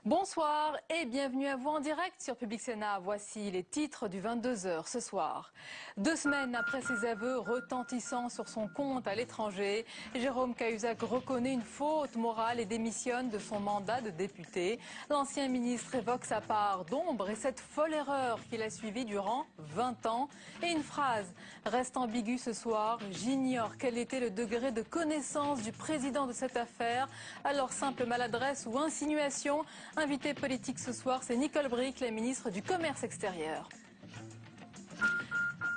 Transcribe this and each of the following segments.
Bonsoir et bienvenue à vous en direct sur Public Sénat. Voici les titres du 22h ce soir. 2 semaines après ses aveux retentissants sur son compte à l'étranger, Jérôme Cahuzac reconnaît une faute morale et démissionne de son mandat de député. L'ancien ministre évoque sa part d'ombre et cette folle erreur qu'il a suivie durant 20 ans. Et une phrase reste ambiguë ce soir. J'ignore quel était le degré de connaissance du président de cette affaire. Alors simple maladresse ou insinuation. Invité politique ce soir, c'est Nicole Bricq, la ministre du Commerce extérieur.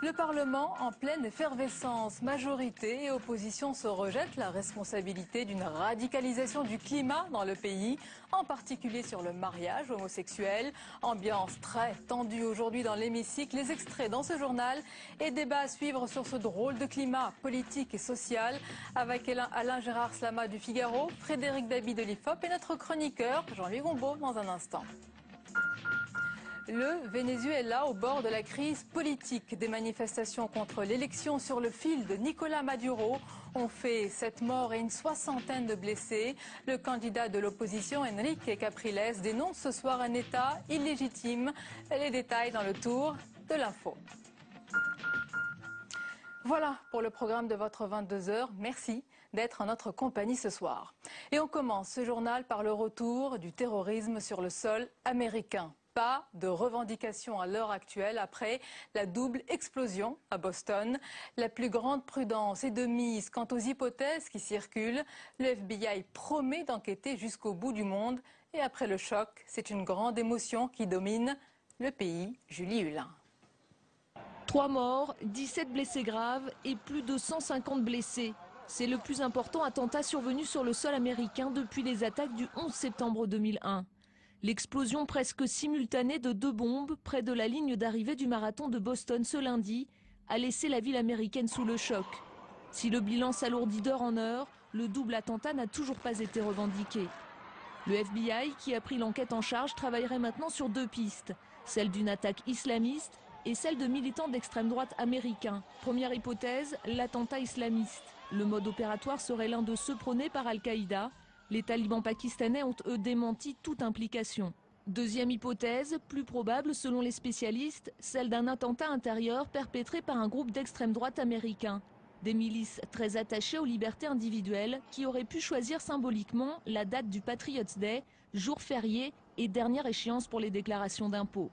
Le Parlement en pleine effervescence. Majorité et opposition se rejettent la responsabilité d'une radicalisation du climat dans le pays, en particulier sur le mariage homosexuel. Ambiance très tendue aujourd'hui dans l'hémicycle. Les extraits dans ce journal et débat à suivre sur ce drôle de climat politique et social avec Alain Gérard Slama du Figaro, Frédéric Dabi de l'IFOP et notre chroniqueur Jean-Louis Gombault dans un instant. Le Venezuela au bord de la crise politique. Des manifestations contre l'élection sur le fil de Nicolás Maduro ont fait 7 morts et une 60aine de blessés. Le candidat de l'opposition, Enrique Capriles, dénonce ce soir un État illégitime. Les détails dans le tour de l'info. Voilà pour le programme de votre 22h. Merci d'être en notre compagnie ce soir. Et on commence ce journal par le retour du terrorisme sur le sol américain. Pas de revendication à l'heure actuelle après la double explosion à Boston. La plus grande prudence est de mise quant aux hypothèses qui circulent. Le FBI promet d'enquêter jusqu'au bout du monde. Et après le choc, c'est une grande émotion qui domine le pays. Julie Hulin. 3 morts, 17 blessés graves et plus de 150 blessés. C'est le plus important attentat survenu sur le sol américain depuis les attaques du 11 septembre 2001. L'explosion presque simultanée de 2 bombes près de la ligne d'arrivée du marathon de Boston ce lundi a laissé la ville américaine sous le choc. Si le bilan s'alourdit d'heure en heure, le double attentat n'a toujours pas été revendiqué. Le FBI, qui a pris l'enquête en charge, travaillerait maintenant sur 2 pistes, celle d'une attaque islamiste et celle de militants d'extrême droite américains. Première hypothèse, l'attentat islamiste. Le mode opératoire serait l'un de ceux prônés par Al-Qaïda. Les talibans pakistanais ont eux démenti toute implication. Deuxième hypothèse, plus probable selon les spécialistes, celle d'un attentat intérieur perpétré par un groupe d'extrême droite américain. Des milices très attachées aux libertés individuelles qui auraient pu choisir symboliquement la date du Patriots Day, jour férié et dernière échéance pour les déclarations d'impôts.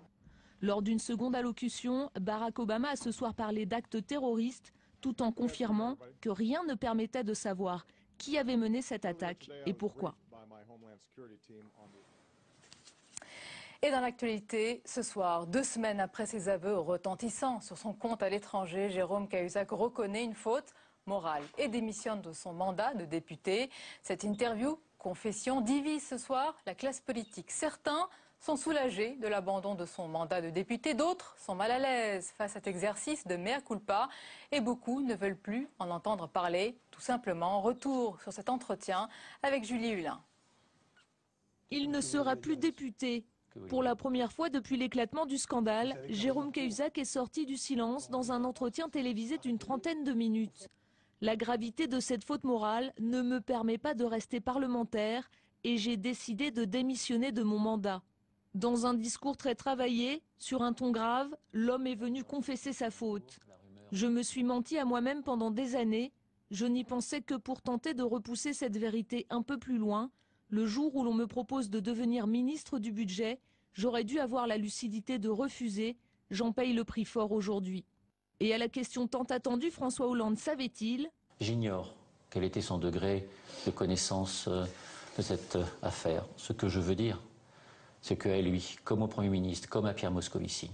Lors d'une seconde allocution, Barack Obama a ce soir parlé d'actes terroristes tout en confirmant que rien ne permettait de savoir qui avait mené cette attaque et pourquoi. Et dans l'actualité, ce soir, 2 semaines après ses aveux retentissants sur son compte à l'étranger, Jérôme Cahuzac reconnaît une faute morale et démissionne de son mandat de député. Cette interview, confession, divise ce soir la classe politique. Certains sont soulagés de l'abandon de son mandat de député, d'autres sont mal à l'aise face à cet exercice de mea culpa et beaucoup ne veulent plus en entendre parler. Tout simplement, retour sur cet entretien avec Julie Hulin. Il ne sera plus député. Pour la première fois depuis l'éclatement du scandale, Jérôme Cahuzac est sorti du silence dans un entretien télévisé d'une 30aine de minutes. La gravité de cette faute morale ne me permet pas de rester parlementaire et j'ai décidé de démissionner de mon mandat. Dans un discours très travaillé, sur un ton grave, l'homme est venu confesser sa faute. Je me suis menti à moi-même pendant des années. Je n'y pensais que pour tenter de repousser cette vérité un peu plus loin. Le jour où l'on me propose de devenir ministre du budget, j'aurais dû avoir la lucidité de refuser. J'en paye le prix fort aujourd'hui. Et à la question tant attendue, François Hollande savait-il? J'ignore quel était son degré de connaissance de cette affaire. Ce que je veux dire, c'est qu'à lui, comme au Premier ministre, comme à Pierre Moscovici,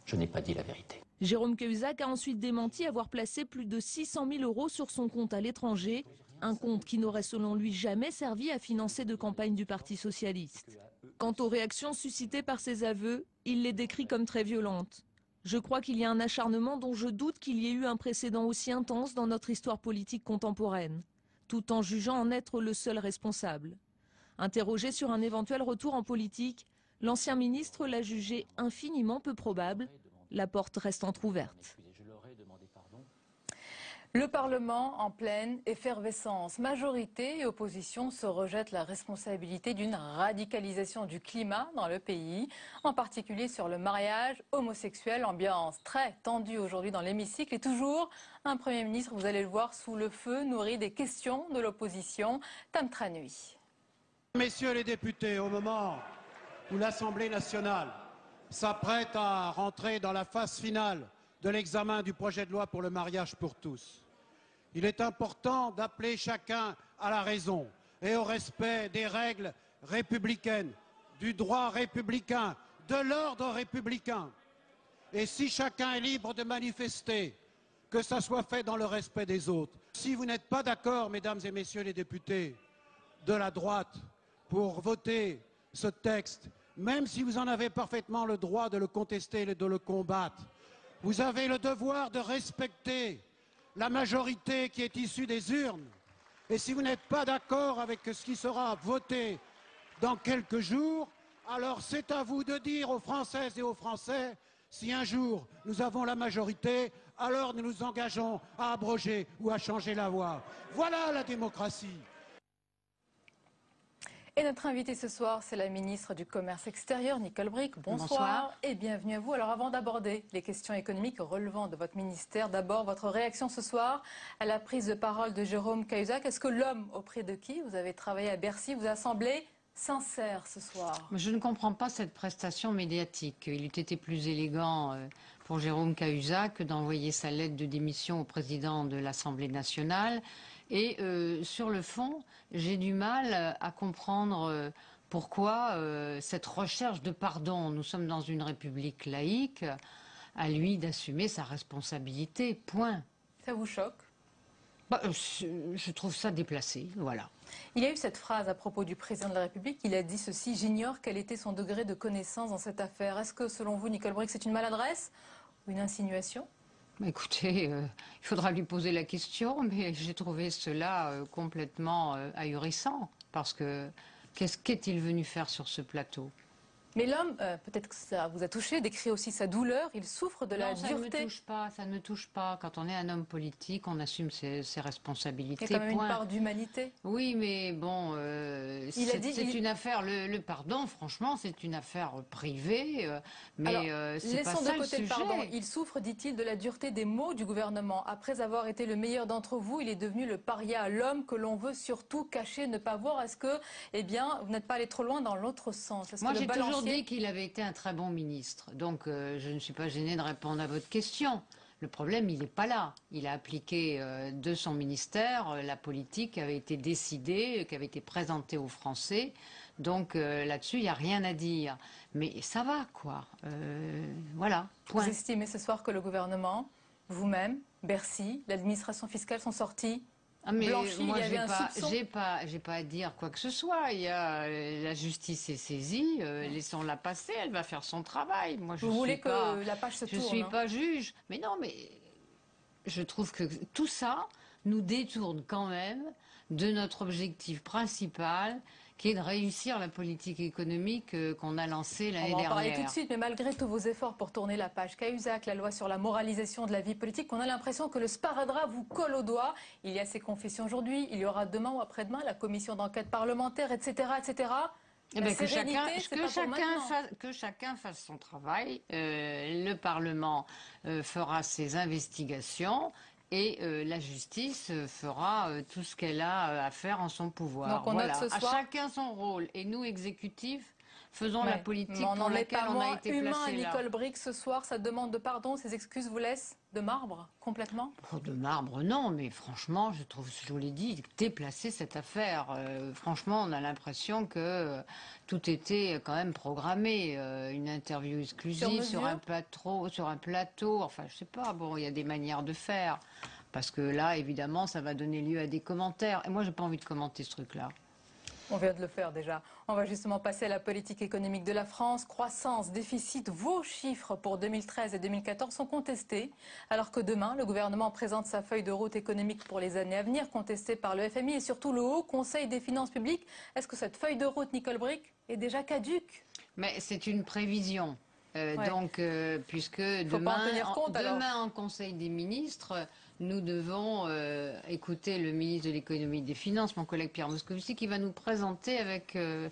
je n'ai pas dit la vérité. Jérôme Cahuzac a ensuite démenti avoir placé plus de 600 000 € sur son compte à l'étranger, un compte qui n'aurait selon lui jamais servi à financer de campagne du Parti socialiste. Quant aux réactions suscitées par ses aveux, il les décrit comme très violentes. Je crois qu'il y a un acharnement dont je doute qu'il y ait eu un précédent aussi intense dans notre histoire politique contemporaine, tout en jugeant en être le seul responsable. Interrogé sur un éventuel retour en politique, l'ancien ministre l'a jugé infiniment peu probable. La porte reste entrouverte. Le Parlement en pleine effervescence. Majorité et opposition se rejettent la responsabilité d'une radicalisation du climat dans le pays, en particulier sur le mariage homosexuel. Ambiance très tendue aujourd'hui dans l'hémicycle et toujours un Premier ministre, vous allez le voir, sous le feu, nourri des questions de l'opposition. Tam Tranui. Messieurs les députés, au moment où l'Assemblée nationale s'apprête à rentrer dans la phase finale de l'examen du projet de loi pour le mariage pour tous, il est important d'appeler chacun à la raison et au respect des règles républicaines, du droit républicain, de l'ordre républicain. Et si chacun est libre de manifester, que ça soit fait dans le respect des autres. Si vous n'êtes pas d'accord, mesdames et messieurs les députés de la droite, pour voter ce texte, même si vous en avez parfaitement le droit de le contester et de le combattre, vous avez le devoir de respecter la majorité qui est issue des urnes. Et si vous n'êtes pas d'accord avec ce qui sera voté dans quelques jours, alors c'est à vous de dire aux Françaises et aux Français, si un jour nous avons la majorité, alors nous nous engageons à abroger ou à changer la loi. Voilà la démocratie. Et notre invitée ce soir, c'est la ministre du Commerce extérieur, Nicole Bricq. Bonsoir et bienvenue à vous. Alors avant d'aborder les questions économiques relevant de votre ministère, d'abord votre réaction ce soir à la prise de parole de Jérôme Cahuzac. Est-ce que l'homme auprès de qui vous avez travaillé à Bercy vous a semblé sincère ce soir? Je ne comprends pas cette prestation médiatique. Il eût été plus élégant pour Jérôme Cahuzac d'envoyer sa lettre de démission au président de l'Assemblée nationale. Et sur le fond, j'ai du mal à comprendre pourquoi cette recherche de pardon. Nous sommes dans une république laïque, à lui d'assumer sa responsabilité, point. Ça vous choque? Je trouve ça déplacé, voilà. Il y a eu cette phrase à propos du président de la République. Il a dit ceci: j'ignore quel était son degré de connaissance dans cette affaire. Est-ce que, selon vous, Nicole Bricq, c'est une maladresse ou une insinuation? Écoutez, il faudra lui poser la question, mais j'ai trouvé cela complètement ahurissant. Parce que qu'est-il venu faire sur ce plateau? Mais l'homme, peut-être que ça vous a touché, décrit aussi sa douleur. Il souffre de la dureté. Ça ne me touche pas. Quand on est un homme politique, on assume ses responsabilités. Il y a quand même une part d'humanité. Oui, mais bon, c'est une affaire. Le pardon, franchement, c'est une affaire privée. Mais c'est pas ça le sujet. Laissons de côté le pardon. Il souffre, dit-il, de la dureté des mots du gouvernement. Après avoir été le meilleur d'entre vous, il est devenu le paria, l'homme que l'on veut surtout cacher, ne pas voir. Est-ce que, eh bien, vous n'êtes pas allé trop loin dans l'autre sens? Moi, j'ai toujours dit qu'il avait été un très bon ministre. Donc, je ne suis pas gênée de répondre à votre question. Le problème, il n'est pas là. Il a appliqué de son ministère la politique qui avait été décidée, qui avait été présentée aux Français. Donc, là-dessus, il n'y a rien à dire. Mais ça va, quoi. Voilà, point. Vous estimez ce soir que le gouvernement, vous-même, Bercy, l'administration fiscale sont sortis blanchis? Moi, il y avait un soupçon. j'ai pas à dire quoi que ce soit. La justice est saisie, laissons-la passer, elle va faire son travail. Moi, vous voulez que la page se tourne? Je suis pas juge. Mais non, mais je trouve que tout ça nous détourne quand même de notre objectif principal, qui est de réussir la politique économique qu'on a lancée l'année dernière. On va en parler tout de suite, mais malgré tous vos efforts pour tourner la page Cahuzac, la loi sur la moralisation de la vie politique, on a l'impression que le sparadrap vous colle au doigt. Il y a ces confessions aujourd'hui, il y aura demain ou après-demain la commission d'enquête parlementaire, etc., etc. Que chacun fasse son travail. Le Parlement fera ses investigations. Et la justice fera tout ce qu'elle a à faire en son pouvoir. Donc on note ce soir... À chacun son rôle. Et nous, exécutifs, faisons la politique pour laquelle on a été placé là. Nicole Bricq, ce soir, sa demande de pardon, ses excuses vous laissent de marbre, complètement? De marbre, non. Mais franchement, je trouve, je vous l'ai dit, déplacer cette affaire. Franchement, on a l'impression que tout était quand même programmé. Une interview exclusive sur un plateau. Enfin, je sais pas. Bon, il y a des manières de faire. Parce que là, évidemment, ça va donner lieu à des commentaires. Et moi, j'ai pas envie de commenter ce truc-là. On vient de le faire déjà. On va justement passer à la politique économique de la France. Croissance, déficit, vos chiffres pour 2013 et 2014 sont contestés. Alors que demain, le gouvernement présente sa feuille de route économique pour les années à venir, contestée par le FMI et surtout le Haut Conseil des finances publiques. Est-ce que cette feuille de route, Nicole Bricq, est déjà caduque? Mais c'est une prévision. Donc, puisque Faut pas en tenir compte, alors. demain en Conseil des ministres, nous devons écouter le ministre de l'économie et des finances, mon collègue Pierre Moscovici, qui va nous présenter avec M.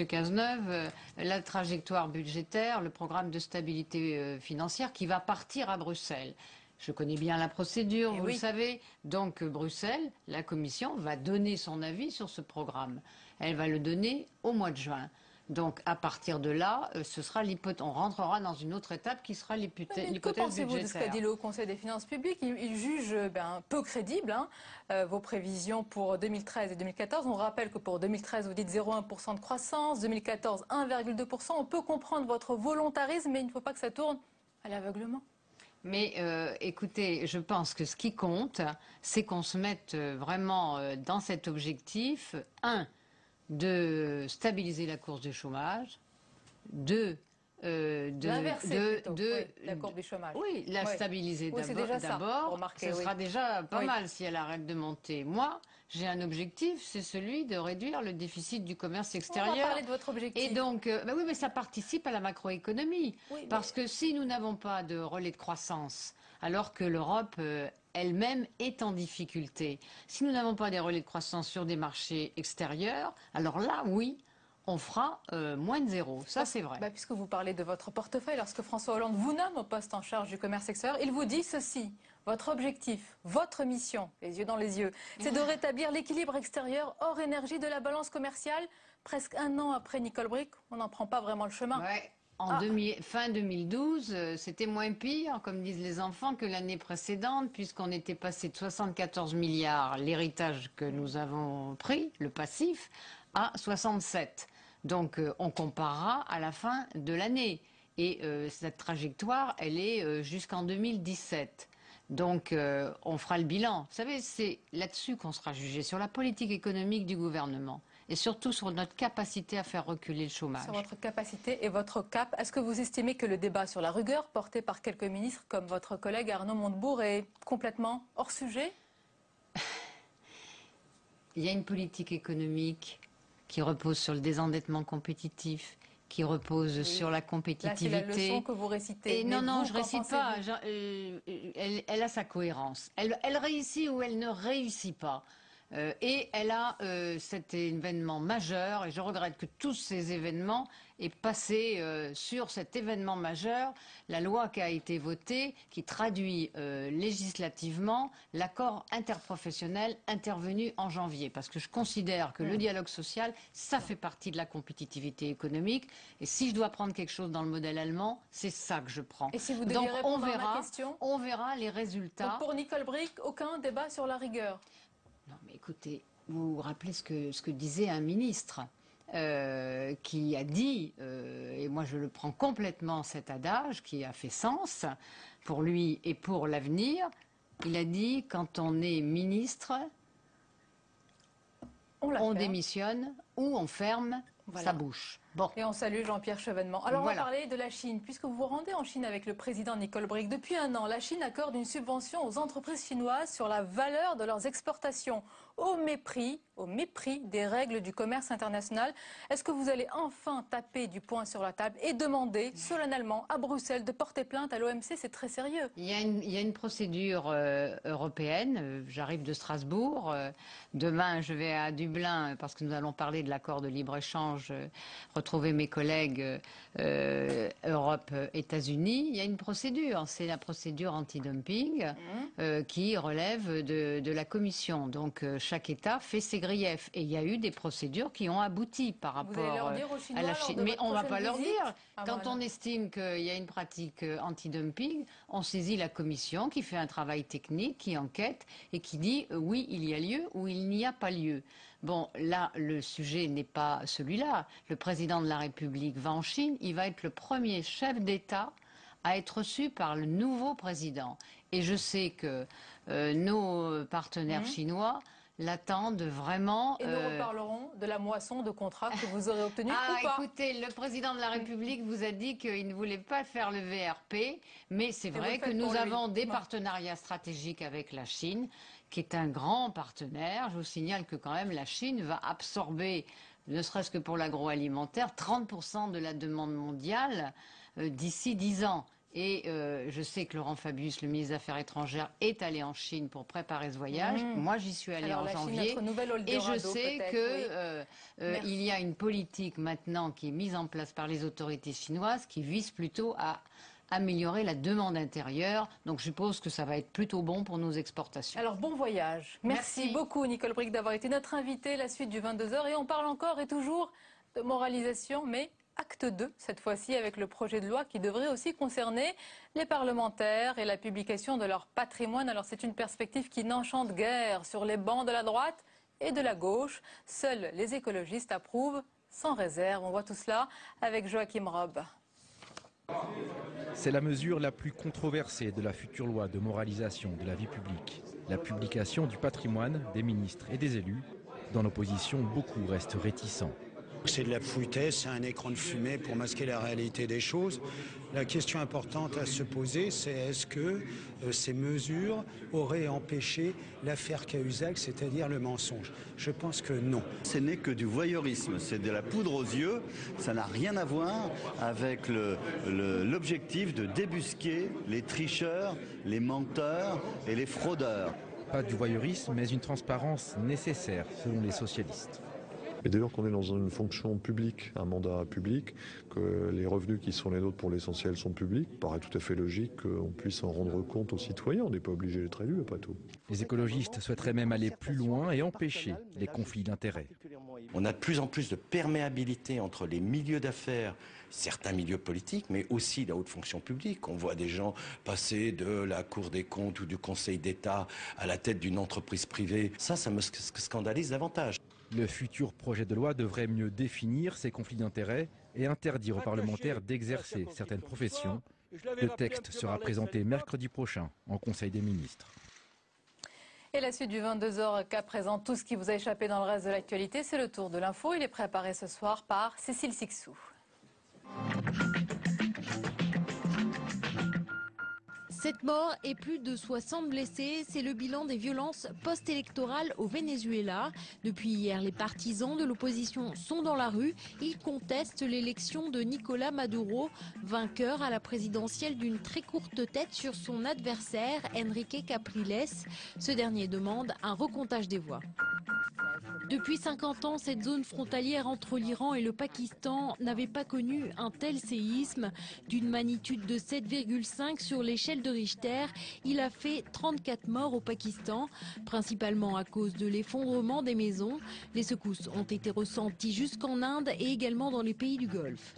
Cazeneuve la trajectoire budgétaire, le programme de stabilité financière qui va partir à Bruxelles. Je connais bien la procédure, vous le savez. Donc Bruxelles, la Commission, va donner son avis sur ce programme. Elle va le donner au mois de juin. Donc à partir de là, on rentrera dans une autre étape qui sera l'hypothèse budgétaire. Que pensez-vous de ce qu'a dit le Haut Conseil des finances publiques? Il juge peu crédible vos prévisions pour 2013 et 2014. On rappelle que pour 2013, vous dites 0,1% de croissance, 2014, 1,2%. On peut comprendre votre volontarisme, mais il ne faut pas que ça tourne à l'aveuglement. Mais écoutez, je pense que ce qui compte, c'est qu'on se mette vraiment dans cet objectif, de stabiliser la course du chômage, l'inverser plutôt, la courbe du chômage. Oui, la stabiliser d'abord. Ce sera déjà pas mal si elle arrête de monter. Moi, j'ai un objectif, c'est celui de réduire le déficit du commerce extérieur. On va parler de votre objectif. Et donc, oui, mais ça participe à la macroéconomie. Oui, parce que si nous n'avons pas de relais de croissance, alors que l'Europe elle-même est en difficulté, si nous n'avons pas des relais de croissance sur des marchés extérieurs, alors là, oui, on fera moins de zéro. Ça, c'est vrai. Puisque vous parlez de votre portefeuille, lorsque François Hollande vous nomme au poste en charge du commerce extérieur, il vous dit ceci. Votre objectif, votre mission, les yeux dans les yeux, c'est de rétablir l'équilibre extérieur hors énergie de la balance commerciale. Presque un an après Nicole Bricq, on n'en prend pas vraiment le chemin. Ouais. Fin 2012, c'était moins pire, comme disent les enfants, que l'année précédente, puisqu'on était passé de 74 milliards, l'héritage que nous avons pris, le passif, à 67. Donc on comparera à la fin de l'année. Et cette trajectoire, elle est jusqu'en 2017. Donc on fera le bilan. Vous savez, c'est là-dessus qu'on sera jugé, sur la politique économique du gouvernement. Et surtout sur notre capacité à faire reculer le chômage. Sur votre capacité et votre cap, est-ce que vous estimez que le débat sur la rigueur porté par quelques ministres comme votre collègue Arnaud Montebourg est complètement hors sujet? Il y a une politique économique qui repose sur le désendettement compétitif, qui repose sur la compétitivité. Là, c'est la leçon que vous récitez. Et non, je ne récite pas. Elle a sa cohérence. Elle réussit ou elle ne réussit pas. Et elle a cet événement majeur, et je regrette que tous ces événements aient passé sur cet événement majeur, la loi qui a été votée, qui traduit législativement l'accord interprofessionnel intervenu en janvier. Parce que je considère que le dialogue social, ça fait partie de la compétitivité économique. Et si je dois prendre quelque chose dans le modèle allemand, c'est ça que je prends. Et si vous deviez répondre à ma question, on verra les résultats. Donc pour Nicole Bricq, aucun débat sur la rigueur? Non, mais écoutez, vous vous rappelez ce que disait un ministre qui a dit, et moi je le prends complètement cet adage, qui a fait sens pour lui et pour l'avenir. Il a dit, quand on est ministre, on démissionne ou on ferme sa bouche. Bon. Et on salue Jean-Pierre Chevènement. Alors on va parler de la Chine, puisque vous vous rendez en Chine avec le président Nicole Bricq. Depuis un an, la Chine accorde une subvention aux entreprises chinoises sur la valeur de leurs exportations, au mépris des règles du commerce international. Est-ce que vous allez enfin taper du poing sur la table et demander solennellement à Bruxelles de porter plainte à l'OMC? C'est très sérieux. Il y a une procédure européenne. J'arrive de Strasbourg. Demain, je vais à Dublin parce que nous allons parler de l'accord de libre-échange, retrouver mes collègues Europe-États-Unis. Il y a une procédure. C'est la procédure anti-dumping qui relève de la Commission. Donc, chaque État fait ses griefs. Et il y a eu des procédures qui ont abouti par rapport à la Chine. Mais on ne va pas leur dire. Quand on estime qu'il y a une pratique anti-dumping, on saisit la Commission qui fait un travail technique, qui enquête et qui dit oui, il y a lieu ou il n'y a pas lieu. Bon, là, le sujet n'est pas celui-là. Le président de la République va en Chine. Il va être le premier chef d'État à être reçu par le nouveau président. Et je sais que nos partenaires chinois l'attendent vraiment. Et nous reparlerons de la moisson de contrats que vous aurez obtenus ou pas. Écoutez, le président de la République vous a dit qu'il ne voulait pas faire le VRP, mais c'est vrai que nous avons des partenariats stratégiques avec la Chine, qui est un grand partenaire. Je vous signale que quand même la Chine va absorber, ne serait-ce que pour l'agroalimentaire, 30% de la demande mondiale d'ici 10 ans. Et je sais que Laurent Fabius, le ministre des Affaires étrangères, est allé en Chine pour préparer ce voyage. Moi, j'y suis allée en janvier. Et je sais qu'il y a une politique maintenant qui est mise en place par les autorités chinoises qui vise plutôt à améliorer la demande intérieure. Donc je suppose que ça va être plutôt bon pour nos exportations. Alors bon voyage. Merci beaucoup Nicole Bricq d'avoir été notre invitée. La suite du 22h et on parle encore et toujours de moralisation, mais acte 2 cette fois-ci avec le projet de loi qui devrait aussi concerner les parlementaires et la publication de leur patrimoine. Alors c'est une perspective qui n'enchante guère sur les bancs de la droite et de la gauche. Seuls les écologistes approuvent sans réserve. On voit tout cela avec Joachim Robb. C'est la mesure la plus controversée de la future loi de moralisation de la vie publique. La publication du patrimoine des ministres et des élus. Dans l'opposition, beaucoup restent réticents. C'est de la foutaise, c'est un écran de fumée pour masquer la réalité des choses. La question importante à se poser, c'est est-ce que ces mesures auraient empêché l'affaire Cahuzac, c'est-à-dire le mensonge? Je pense que non. Ce n'est que du voyeurisme, c'est de la poudre aux yeux. Ça n'a rien à voir avec l'objectif de débusquer les tricheurs, les menteurs et les fraudeurs. Pas du voyeurisme, mais une transparence nécessaire, selon les socialistes. Et dès lors qu'on est dans une fonction publique, un mandat public, que les revenus qui sont les nôtres pour l'essentiel sont publics, il paraît tout à fait logique qu'on puisse en rendre compte aux citoyens. On n'est pas obligé d'être élu, après tout. Les écologistes souhaiteraient même aller plus loin et empêcher les conflits d'intérêts. On a de plus en plus de perméabilité entre les milieux d'affaires, certains milieux politiques, mais aussi la haute fonction publique. On voit des gens passer de la Cour des comptes ou du Conseil d'État à la tête d'une entreprise privée. Ça me scandalise davantage. Le futur projet de loi devrait mieux définir ces conflits d'intérêts et interdire aux parlementaires d'exercer certaines professions. Le texte sera présenté mercredi prochain en Conseil des ministres. Et la suite du 22h qu'à présent, tout ce qui vous a échappé dans le reste de l'actualité, c'est le tour de l'info. Il est préparé ce soir par Cécile Sixou. 7 morts et plus de 60 blessés, c'est le bilan des violences post-électorales au Venezuela. Depuis hier, les partisans de l'opposition sont dans la rue. Ils contestent l'élection de Nicolás Maduro, vainqueur à la présidentielle d'une très courte tête sur son adversaire, Enrique Capriles. Ce dernier demande un recomptage des voix. Depuis 50 ans, cette zone frontalière entre l'Iran et le Pakistan n'avait pas connu un tel séisme. D'une magnitude de 7,5 sur l'échelle de Richter, il a fait 34 morts au Pakistan, principalement à cause de l'effondrement des maisons. Les secousses ont été ressenties jusqu'en Inde et également dans les pays du Golfe.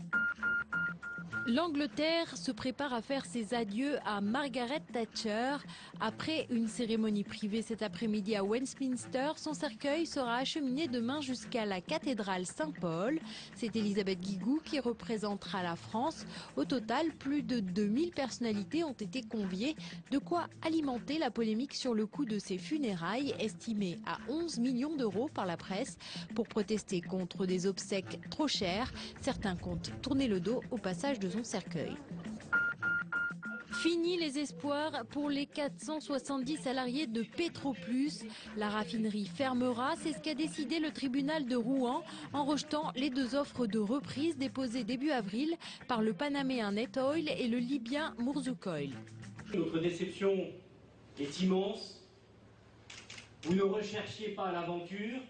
L'Angleterre se prépare à faire ses adieux à Margaret Thatcher. Après une cérémonie privée cet après-midi à Westminster, son cercueil sera acheminé demain jusqu'à la cathédrale Saint-Paul. C'est Elisabeth Guigou qui représentera la France. Au total, plus de 2000 personnalités ont été conviées, de quoi alimenter la polémique sur le coût de ses funérailles, estimé à 11 millions d'euros par la presse. Pour protester contre des obsèques trop chères, certains comptent tourner le dos au passage de son cercueil. Fini les espoirs pour les 470 salariés de Petroplus. La raffinerie fermera, c'est ce qu'a décidé le tribunal de Rouen en rejetant les deux offres de reprise déposées début avril par le panaméen Netoil et le libyen Murzouk Oil. Notre déception est immense. Vous ne recherchiez pas l'aventure,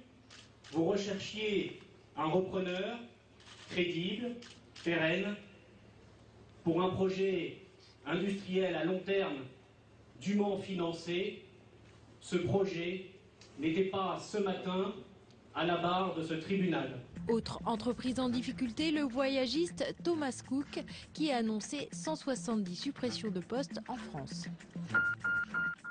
vous recherchiez un repreneur crédible, pérenne, pour un projet industriel à long terme, dûment financé. Ce projet n'était pas ce matin à la barre de ce tribunal. Autre entreprise en difficulté, le voyagiste Thomas Cook, qui a annoncé 170 suppressions de postes en France.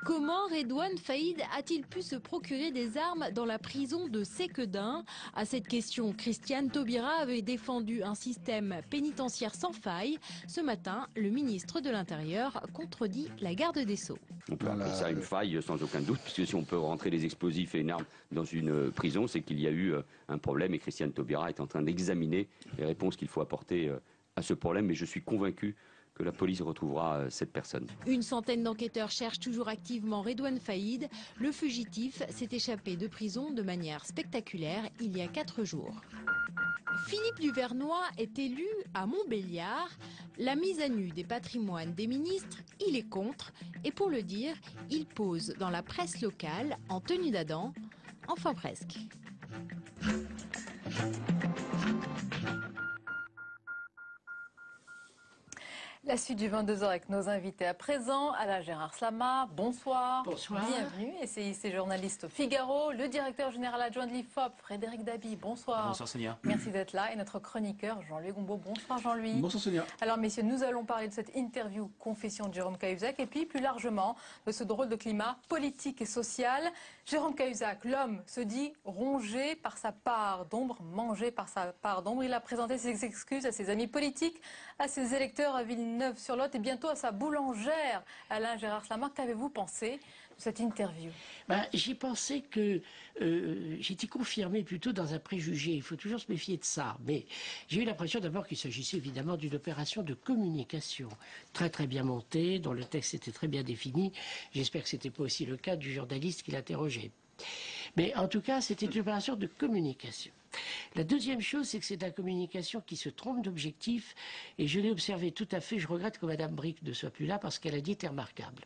Comment Redouane Faïd a-t-il pu se procurer des armes dans la prison de Séquedin? À cette question, Christiane Taubira avait défendu un système pénitentiaire sans faille. Ce matin, le ministre de l'Intérieur contredit la garde des Sceaux. On peut appeler ça une faille sans aucun doute, puisque si on peut rentrer des explosifs et une arme dans une prison, c'est qu'il y a eu un problème et Christiane Taubira est en train d'examiner les réponses qu'il faut apporter à ce problème. Mais je suis convaincu que que la police retrouvera cette personne. Une centaine d'enquêteurs cherchent toujours activement Redouane Faïd. Le fugitif s'est échappé de prison de manière spectaculaire il y a 4 jours. Philippe Duvernois est élu à Montbéliard. La mise à nu des patrimoines des ministres, il est contre. Et pour le dire, il pose dans la presse locale en tenue d'Adam, enfin presque. La suite du 22h avec nos invités à présent. Alain Gérard Slama, bonsoir. Bonsoir. Bienvenue, essayiste et journaliste au Figaro. Le directeur général adjoint de l'IFOP, Frédéric Dabi, bonsoir. Bonsoir Sonia. Merci d'être là. Et notre chroniqueur, Jean-Louis Gombaud, bonsoir Jean-Louis. Bonsoir Sonia. Alors messieurs, nous allons parler de cette interview confession de Jérôme Cahuzac et puis plus largement de ce drôle de climat politique et social. Jérôme Cahuzac, l'homme se dit rongé par sa part d'ombre, mangé par sa part d'ombre. Il a présenté ses excuses à ses amis politiques, à ses électeurs à Villeneuve-sur-Lot et bientôt à sa boulangère. Alain Gérard Slama, qu'avez-vous pensé de cette interview? J'ai pensé que j'étais confirmé plutôt dans un préjugé. Il faut toujours se méfier de ça. Mais j'ai eu l'impression d'abord qu'il s'agissait évidemment d'une opération de communication très très bien montée, dont le texte était très bien défini. J'espère que ce n'était pas aussi le cas du journaliste qui l'interrogeait. Mais en tout cas, c'était une opération de communication. La deuxième chose, c'est que c'est une communication qui se trompe d'objectif, et je l'ai observé tout à fait. Je regrette que Mme Brick ne soit plus là parce qu'elle a dit était remarquable.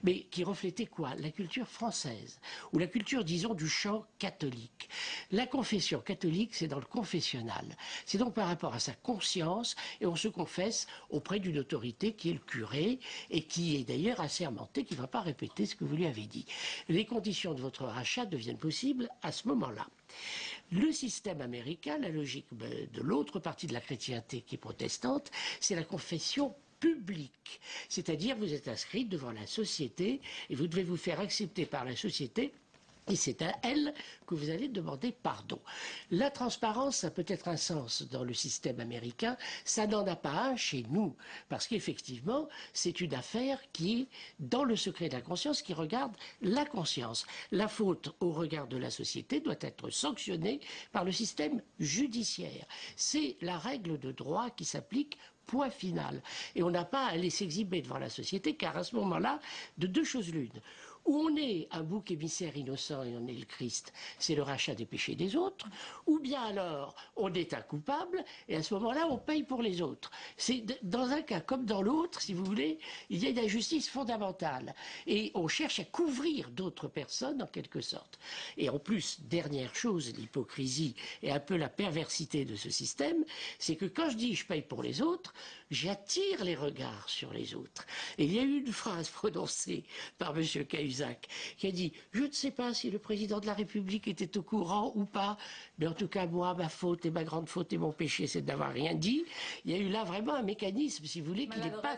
Mais qui reflétait quoi? La culture française, ou la culture, disons, du chant catholique. La confession catholique, c'est dans le confessionnal. C'est donc par rapport à sa conscience, et on se confesse auprès d'une autorité qui est le curé, et qui est d'ailleurs assermenté, qui ne va pas répéter ce que vous lui avez dit. Les conditions de votre rachat deviennent possibles à ce moment-là. Le système américain, la logique de l'autre partie de la chrétienté qui est protestante, c'est la confession publique. C'est-à-dire vous êtes inscrit devant la société et vous devez vous faire accepter par la société. Et c'est à elle que vous allez demander pardon. La transparence, ça peut être un sens dans le système américain, ça n'en a pas un chez nous, parce qu'effectivement, c'est une affaire qui est dans le secret de la conscience, qui regarde la conscience. La faute au regard de la société doit être sanctionnée par le système judiciaire. C'est la règle de droit qui s'applique. Point final. Et on n'a pas à aller s'exhiber devant la société, car à ce moment-là, de deux choses l'une. Ou on est un bouc émissaire innocent et on est le Christ, c'est le rachat des péchés des autres, ou bien alors on est un coupable et à ce moment-là on paye pour les autres. C'est dans un cas comme dans l'autre, si vous voulez, il y a une injustice fondamentale et on cherche à couvrir d'autres personnes en quelque sorte. Et en plus, dernière chose, l'hypocrisie et un peu la perversité de ce système, c'est que quand je dis je paye pour les autres, j'attire les regards sur les autres. Et il y a eu une phrase prononcée par M. Cahuzac qui a dit « Je ne sais pas si le président de la République était au courant ou pas, mais en tout cas, moi, ma faute et ma grande faute et mon péché, c'est d'avoir rien dit. » Il y a eu là vraiment un mécanisme, si vous voulez, qui n'est pas...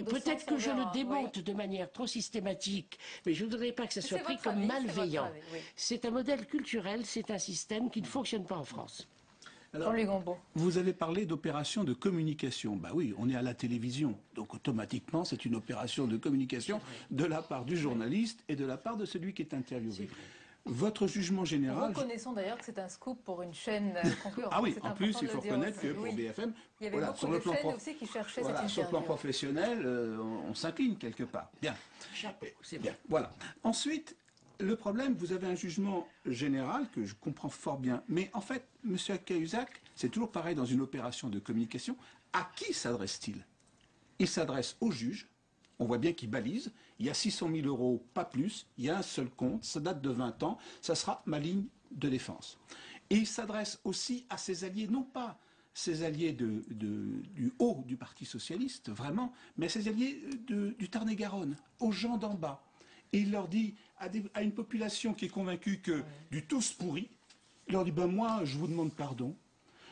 Peut-être que je le démonte de manière trop systématique, mais je ne voudrais pas que ça soit pris comme malveillant. C'est un modèle culturel, c'est un système qui ne fonctionne pas en France. Alors, vous avez parlé d'opération de communication. Bah oui, on est à la télévision, donc automatiquement c'est une opération de communication de la part du journaliste et de la part de celui qui est interviewé. Votre jugement général... Reconnaissons d'ailleurs que c'est un scoop pour une chaîne concurrente. Ah oui, en plus il faut reconnaître que pour BFM, il y avait beaucoup de chaînes aussi qui cherchaient cette interview. Sur le plan professionnel, on s'incline quelque part. Bien, c'est bien. Voilà. Ensuite, le problème, vous avez un jugement général que je comprends fort bien, mais en fait, M. Cahuzac, c'est toujours pareil dans une opération de communication. À qui s'adresse-t-il? Il s'adresse au juge. On voit bien qu'il balise. Il y a 600 000 euros, pas plus. Il y a un seul compte. Ça date de 20 ans. Ça sera ma ligne de défense. Et il s'adresse aussi à ses alliés, non pas ses alliés du haut du Parti socialiste, vraiment, mais ses alliés du Tarn-et-Garonne, aux gens d'en bas. Et il leur dit, à une population qui est convaincue que du tous pourri, il leur dit, ben moi, je vous demande pardon.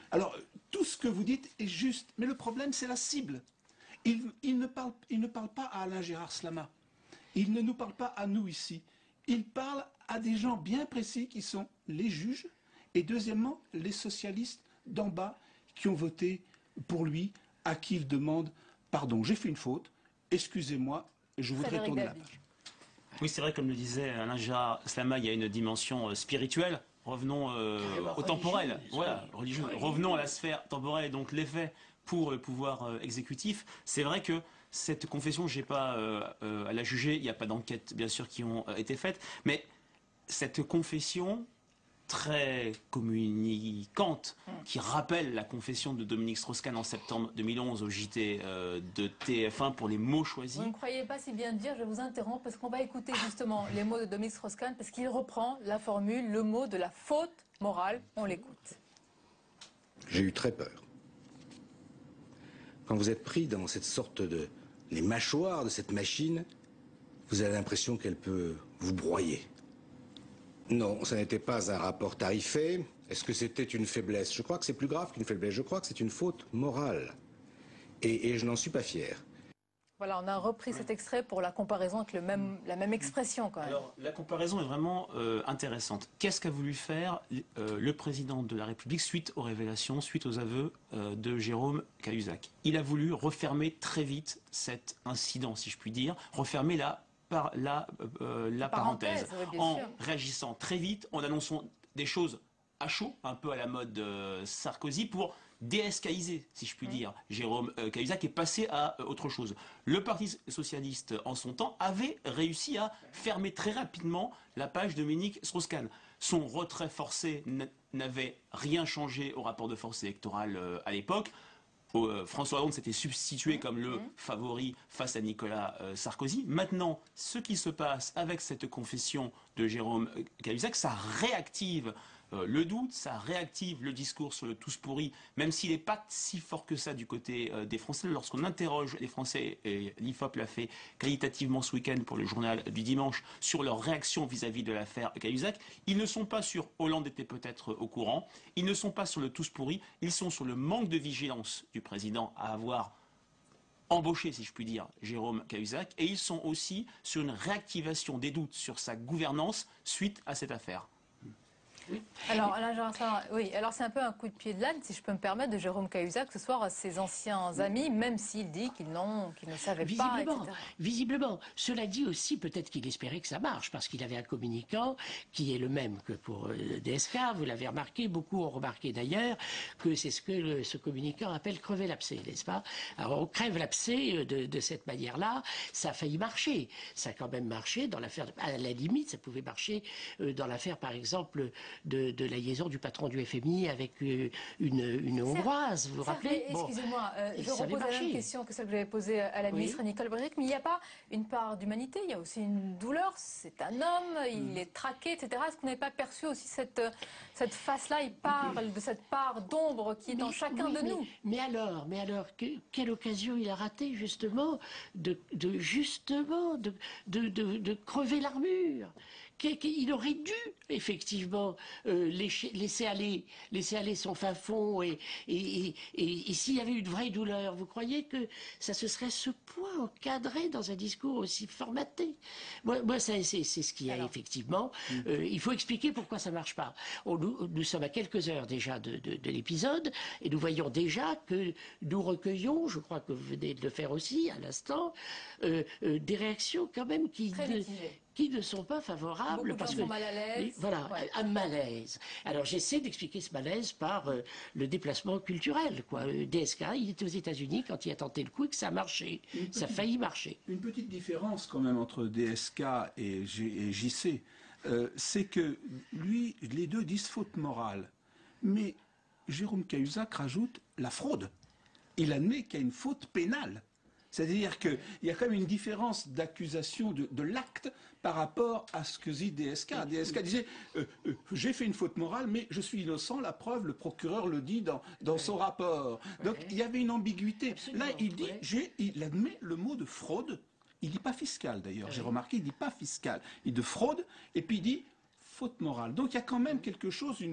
Alors, tout ce que vous dites est juste, mais le problème, c'est la cible. Il ne parle pas à Alain Gérard Slama. Il ne nous parle pas à nous ici. Il parle à des gens bien précis qui sont les juges et deuxièmement, les socialistes d'en bas qui ont voté pour lui, à qui il demande pardon. J'ai fait une faute, excusez-moi, je voudrais tourner la page. Oui, c'est vrai, comme le disait Alain Gérard Slama, il y a une dimension spirituelle. Revenons au temporel, voilà, religieux. Revenons à la sphère temporelle et donc l'effet pour le pouvoir exécutif. C'est vrai que cette confession, j'ai pas à la juger, il n'y a pas d'enquête bien sûr qui ont été faites, mais cette confession très communicante, qui rappelle la confession de Dominique Strauss-Kahn en septembre 2011 au JT de TF1 pour les mots choisis. Vous ne croyez pas si bien dire, je vous interromps, parce qu'on va écouter justement les mots de Dominique Strauss-Kahn, parce qu'il reprend la formule, le mot de la faute morale. On l'écoute. J'ai eu très peur. Quand vous êtes pris dans cette sorte de... les mâchoires de cette machine, vous avez l'impression qu'elle peut vous broyer. Non, ça n'était pas un rapport tarifé. Est-ce que c'était une faiblesse? Je crois que c'est plus grave qu'une faiblesse. Je crois que c'est une faute morale. Et je n'en suis pas fier. Voilà, on a repris cet extrait pour la comparaison avec la même expression quand même. Alors, la comparaison est vraiment intéressante. Qu'est-ce qu'a voulu faire le président de la République suite aux révélations, suite aux aveux de Jérôme Cahuzac? Il a voulu refermer très vite cet incident, si je puis dire, refermer la parenthèse, oui, en sûr. réagissant très vite, en annonçant des choses à chaud, un peu à la mode Sarkozy, pour déescaïser, si je puis dire, Jérôme Cahuzac est passé à autre chose. Le Parti socialiste, en son temps, avait réussi à fermer très rapidement la page de Dominique Strauss-Kahn. Son retrait forcé n'avait rien changé au rapport de force électorale à l'époque. François Hollande s'était substitué comme le favori face à Nicolas Sarkozy. Maintenant, ce qui se passe avec cette confession de Jérôme Cahuzac, ça réactive le doute, ça réactive le discours sur le tous pourri, même s'il n'est pas si fort que ça du côté des Français. Lorsqu'on interroge les Français, et l'IFOP l'a fait qualitativement ce week-end pour le journal du dimanche, sur leur réaction vis-à-vis de l'affaire Cahuzac, ils ne sont pas sur Hollande était peut-être au courant, ils ne sont pas sur le tous pourri, ils sont sur le manque de vigilance du président à avoir embauché, si je puis dire, Jérôme Cahuzac, et ils sont aussi sur une réactivation des doutes sur sa gouvernance suite à cette affaire. Oui. Alors, Alain Gerassin, oui, alors c'est un peu un coup de pied de l'âne, si je peux me permettre, de Jérôme Cahuzac ce soir à ses anciens amis, même s'il dit qu'il ne savait pas, etc. Visiblement. Cela dit aussi, peut-être qu'il espérait que ça marche, parce qu'il avait un communicant qui est le même que pour DSK. Vous l'avez remarqué, beaucoup ont remarqué d'ailleurs que c'est ce que ce communicant appelle crever l'abcès, n'est-ce pas? Alors on crève l'abcès de cette manière-là, ça a failli marcher. Ça a quand même marché dans l'affaire, à la limite, ça pouvait marcher dans l'affaire, par exemple, de la liaison du patron du FMI avec une Hongroise, vous vous rappelez? Excusez-moi, je repose la même question que celle que j'avais posée à la ministre Nicole Bricq, mais il n'y a pas une part d'humanité, il y a aussi une douleur, c'est un homme, il est traqué, etc. Est-ce qu'on n'avait pas perçu aussi cette face-là? Il parle de cette part d'ombre qui est en chacun de nous. Mais alors, quelle occasion il a raté justement de crever l'armure? Il aurait dû effectivement laisser aller son fin fond et s'il y avait une vraie douleur, vous croyez que ça se serait ce point encadré dans un discours aussi formaté? Moi c'est ce qui a effectivement. Il faut expliquer pourquoi ça marche pas. Nous sommes à quelques heures déjà de l'épisode et nous voyons déjà que nous recueillons, je crois que vous venez de le faire aussi à l'instant, des réactions quand même qui ne sont pas favorables. Beaucoup de gens sont mal à l'aise. Voilà, un malaise. Alors j'essaie d'expliquer ce malaise par le déplacement culturel. DSK, il était aux États-Unis quand il a tenté le coup et que ça a marché. Ça a failli marcher. Une petite différence quand même entre DSK et JC, c'est que lui, les deux disent faute morale. Mais Jérôme Cahuzac rajoute la fraude. Il admet qu'il y a une faute pénale. C'est-à-dire qu'il y a quand même une différence d'accusation de l'acte par rapport à ce que dit DSK. DSK disait j'ai fait une faute morale, mais je suis innocent, la preuve, le procureur le dit dans son rapport. Donc il y avait une ambiguïté. Absolument, là, il dit il admet le mot de fraude. Il ne dit pas fiscal d'ailleurs, j'ai remarqué, il ne dit pas fiscal. Il dit de fraude, et puis il dit faute morale. Donc il y a quand même quelque chose,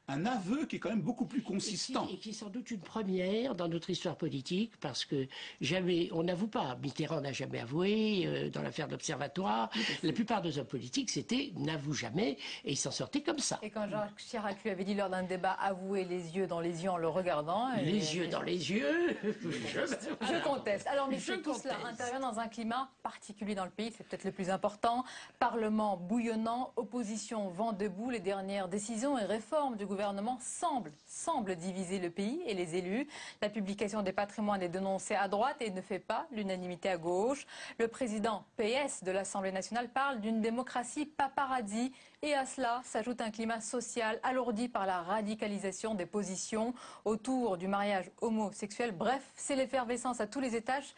un aveu qui est quand même beaucoup plus consistant. Et qui est sans doute une première dans notre histoire politique, parce que jamais, on n'avoue pas, Mitterrand n'a jamais avoué, dans l'affaire de l'Observatoire, la plupart des hommes politiques, c'était n'avoue jamais, et ils s'en sortaient comme ça. Et quand Jacques Chirac lui avait dit lors d'un débat, avouer les yeux dans les yeux en le regardant... Les yeux dans les yeux Je conteste. Alors messieurs, tout cela intervient dans un climat particulier dans le pays, c'est peut-être le plus important. Parlement bouillonnant, opposition vent debout, les dernières décisions et réformes du gouvernement semblent diviser le pays et les élus. La publication des patrimoines est dénoncée à droite et ne fait pas l'unanimité à gauche. Le président PS de l'Assemblée nationale parle d'une démocratie paparazzi. Et à cela s'ajoute un climat social alourdi par la radicalisation des positions autour du mariage homosexuel. Bref, c'est l'effervescence à tous les étages.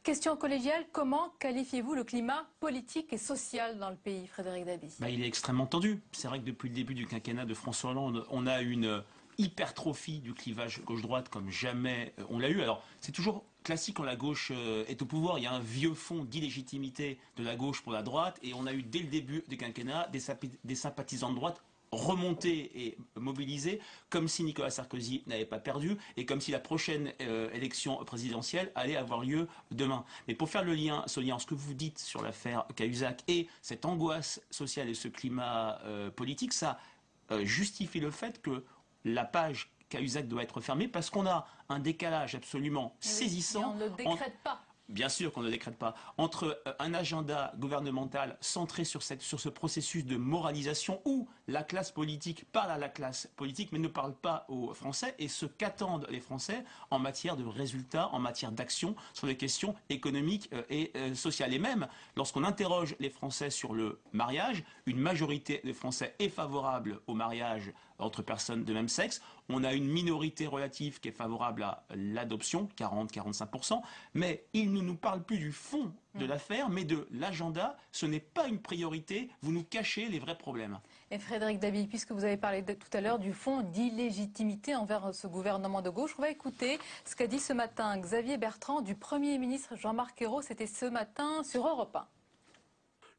Question collégiale, comment qualifiez-vous le climat politique et social dans le pays, Frédéric Dabi? Il est extrêmement tendu. C'est vrai que depuis le début du quinquennat de François Hollande, on a une hypertrophie du clivage gauche-droite comme jamais on l'a eu. Alors, c'est toujours classique quand la gauche est au pouvoir. Il y a un vieux fond d'illégitimité de la gauche pour la droite. Et on a eu dès le début du quinquennat des sympathisants de droite remontés et mobilisés, comme si Nicolas Sarkozy n'avait pas perdu et comme si la prochaine élection présidentielle allait avoir lieu demain. Mais pour faire ce lien, ce que vous dites sur l'affaire Cahuzac et cette angoisse sociale et ce climat politique, ça justifie le fait que la page Cahuzac doit être fermée parce qu'on a un décalage absolument saisissant. Mais on ne décrète pas. Bien sûr qu'on ne décrète pas. Entre un agenda gouvernemental centré sur ce processus de moralisation où la classe politique parle à la classe politique mais ne parle pas aux Français et ce qu'attendent les Français en matière de résultats, en matière d'action sur les questions économiques et sociales. Et même lorsqu'on interroge les Français sur le mariage, une majorité des Français est favorable au mariage entre personnes de même sexe. On a une minorité relative qui est favorable à l'adoption, 40-45%, mais il ne nous parle plus du fond de l'affaire, mais de l'agenda. Ce n'est pas une priorité, vous nous cachez les vrais problèmes. Et Frédéric Dabi, puisque vous avez parlé tout à l'heure du fond d'illégitimité envers ce gouvernement de gauche, on va écouter ce qu'a dit ce matin Xavier Bertrand du Premier ministre Jean-Marc Ayrault. C'était ce matin sur Europe 1.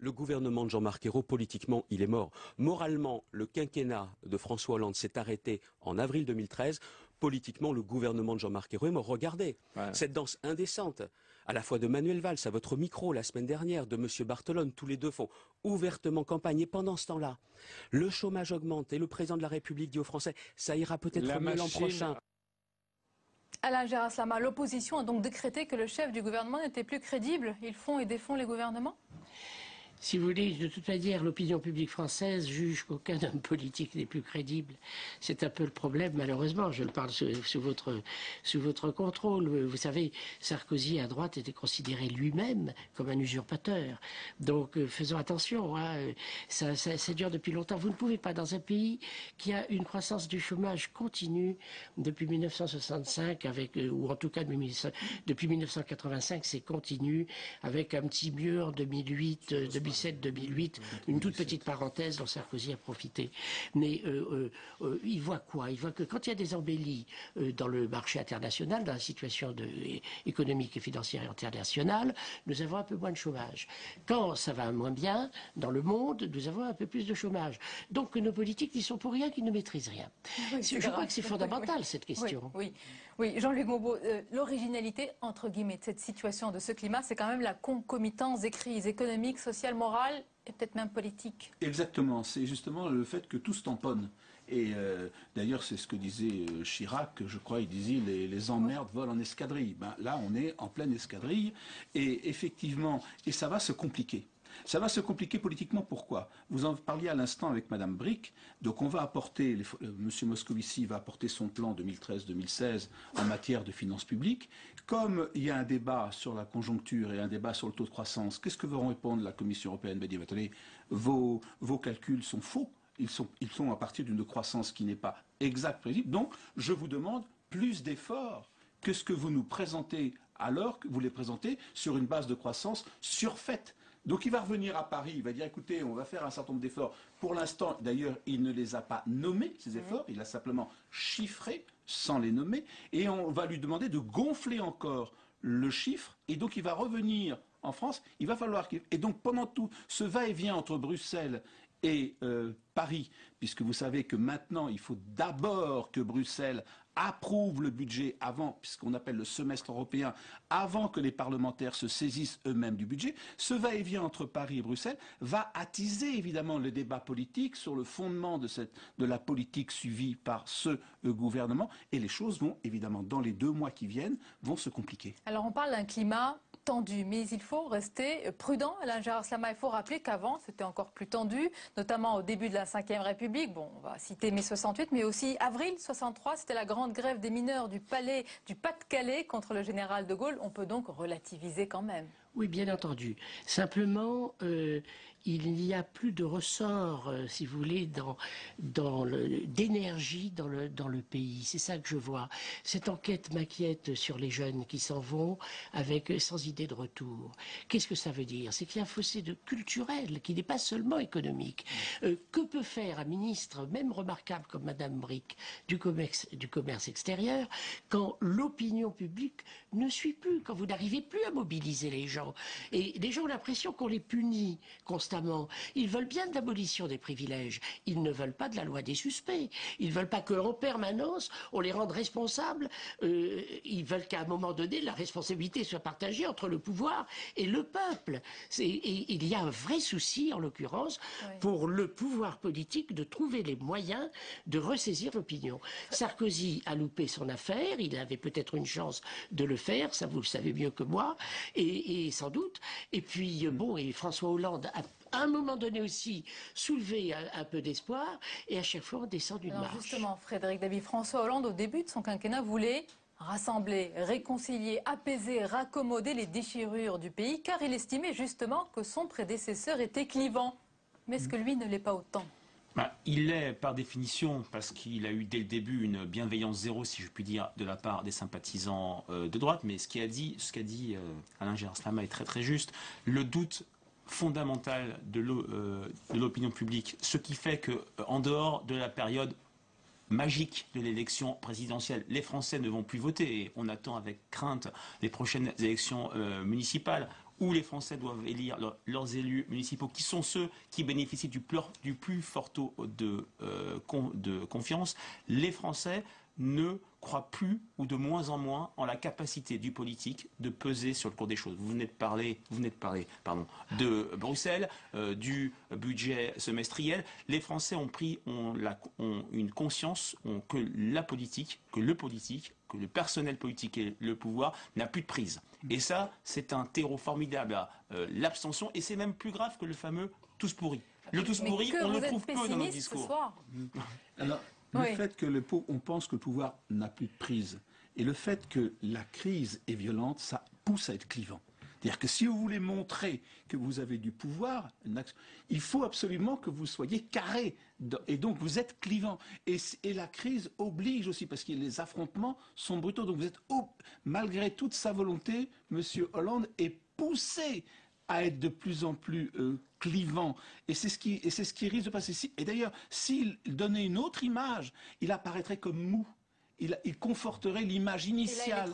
Le gouvernement de Jean-Marc Ayrault, politiquement, il est mort. Moralement, le quinquennat de François Hollande s'est arrêté en avril 2013. Politiquement, le gouvernement de Jean-Marc Ayrault est mort. Regardez, cette danse indécente, à la fois de Manuel Valls à votre micro la semaine dernière, de M. Barthelone, tous les deux font ouvertement campagne. Et pendant ce temps-là, le chômage augmente et le président de la République dit aux Français, ça ira peut-être mieux l'an prochain. Alain Geraslama, l'opposition a donc décrété que le chef du gouvernement n'était plus crédible. Ils font et défont les gouvernements? Si vous voulez, de toute manière, l'opinion publique française juge qu'aucun homme politique n'est plus crédible. C'est un peu le problème, malheureusement. Je le parle sous votre contrôle. Vous savez, Sarkozy, à droite, était considéré lui-même comme un usurpateur. Donc, faisons attention. Ça dure depuis longtemps. Vous ne pouvez pas, dans un pays qui a une croissance du chômage continue depuis 1965, ou en tout cas depuis 1985, c'est continu, avec un petit mieux en 2008, 2007-2008, une toute petite parenthèse dont Sarkozy a profité. Mais il voit quoi? Il voit que quand il y a des embellies dans le marché international, dans la situation économique et financière internationale, nous avons un peu moins de chômage. Quand ça va moins bien, dans le monde, nous avons un peu plus de chômage. Donc nos politiques n'y sont pour rien, qu'ils ne maîtrisent rien. Oui, je crois que c'est fondamental, cette question. Oui, Jean-Luc Moreau, l'originalité, entre guillemets, de cette situation, de ce climat, c'est quand même la concomitance des crises économiques, sociales, morales et peut-être même politiques. Exactement, c'est justement le fait que tout se tamponne. Et d'ailleurs, c'est ce que disait Chirac, je crois, il disait les emmerdes volent en escadrille. Là, on est en pleine escadrille et effectivement, et ça va se compliquer. Ça va se compliquer politiquement, pourquoi? Vous en parliez à l'instant avec Madame Brick, donc on va apporter, M. Moscovici va apporter son plan 2013-2016 en matière de finances publiques. Comme il y a un débat sur la conjoncture et un débat sur le taux de croissance, qu'est-ce que va répondre la Commission européenne? Elle va dire, attendez, vos calculs sont faux, ils sont à partir d'une croissance qui n'est pas exacte, prévisible, donc je vous demande plus d'efforts que ce que vous nous présentez alors que vous les présentez sur une base de croissance surfaite. Donc il va revenir à Paris, il va dire écoutez, on va faire un certain nombre d'efforts. Pour l'instant, d'ailleurs, il ne les a pas nommés, ces efforts, il a simplement chiffré sans les nommer, et on va lui demander de gonfler encore le chiffre, et donc il va revenir en France, il va falloir qu'il... Et donc pendant tout ce va-et-vient entre Bruxelles et Paris, puisque vous savez que maintenant, il faut d'abord que Bruxelles approuve le budget avant, puisqu'on appelle le semestre européen, avant que les parlementaires se saisissent eux-mêmes du budget, ce va-et-vient entre Paris et Bruxelles va attiser évidemment le débat politique sur le fondement de la politique suivie par ce gouvernement, et les choses vont évidemment, dans les 2 mois qui viennent, vont se compliquer. Alors on parle d'un climat tendu. Mais il faut rester prudent. Alain Gérard Slama, il faut rappeler qu'avant, c'était encore plus tendu, notamment au début de la Ve République. Bon, on va citer mai 68, mais aussi avril 63, c'était la grande grève des mineurs du Pas-de-Calais contre le général de Gaulle. On peut donc relativiser quand même. Oui, bien entendu. Simplement, il n'y a plus de ressort, si vous voulez, d'énergie dans le pays. C'est ça que je vois. Cette enquête m'inquiète sur les jeunes qui s'en vont sans idée de retour. Qu'est-ce que ça veut dire? C'est qu'il y a un fossé culturel qui n'est pas seulement économique. Que peut faire un ministre, même remarquable comme Madame Brick, du commerce extérieur, quand l'opinion publique ne suit plus, quand vous n'arrivez plus à mobiliser les gens? Et les gens ont l'impression qu'on les punit constamment. Ils veulent bien de l'abolition des privilèges. Ils ne veulent pas de la loi des suspects. Ils ne veulent pas qu'en permanence, on les rende responsables. Ils veulent qu'à un moment donné, la responsabilité soit partagée entre le pouvoir et le peuple. Et il y a un vrai souci, en l'occurrence, pour le pouvoir politique de trouver les moyens de ressaisir l'opinion. Sarkozy a loupé son affaire. Il avait peut-être une chance de le faire. Ça, vous le savez mieux que moi. Et sans doute. Et puis, et François Hollande a à un moment donné aussi soulevé un peu d'espoir, et à chaque fois on descend d'une marche. Justement, Frédéric Dabi, François Hollande, au début de son quinquennat, voulait rassembler, réconcilier, apaiser, raccommoder les déchirures du pays, car il estimait justement que son prédécesseur était clivant. Mais est-ce que lui ne l'est pas autant? Il l'est par définition parce qu'il a eu dès le début une bienveillance zéro, si je puis dire, de la part des sympathisants de droite. Mais ce qu'a dit Alain Gérard Slama est très très juste. Le doute fondamental de l'opinion publique, ce qui fait que en dehors de la période magique de l'élection présidentielle, les Français ne vont plus voter. Et on attend avec crainte les prochaines élections municipales, où les Français doivent élire leurs élus municipaux, qui sont ceux qui bénéficient du plus fort taux de confiance. Les Français ne croient plus, ou de moins en moins, en la capacité du politique de peser sur le cours des choses. Vous venez de parler de Bruxelles, du budget semestriel. Les Français ont une conscience que la politique, que le personnel politique et le pouvoir n'a plus de prise. Et ça, c'est un terreau formidable à l'abstention, et c'est même plus grave que le fameux « tous pourris ». Le « tous pourris », on le trouve peu dans nos discours. Alors, le fait que on pense que le pouvoir n'a plus de prise, et le fait que la crise est violente, ça pousse à être clivant. C'est-à-dire que si vous voulez montrer que vous avez du pouvoir, il faut absolument que vous soyez carré. Et donc vous êtes clivant. Et la crise oblige aussi, parce que les affrontements sont brutaux. Donc vous êtes, malgré toute sa volonté, M. Hollande est poussé à être de plus en plus clivant. Et c'est ce qui risque de passer. Et d'ailleurs, s'il donnait une autre image, il apparaîtrait comme mou. Il conforterait l'image initiale.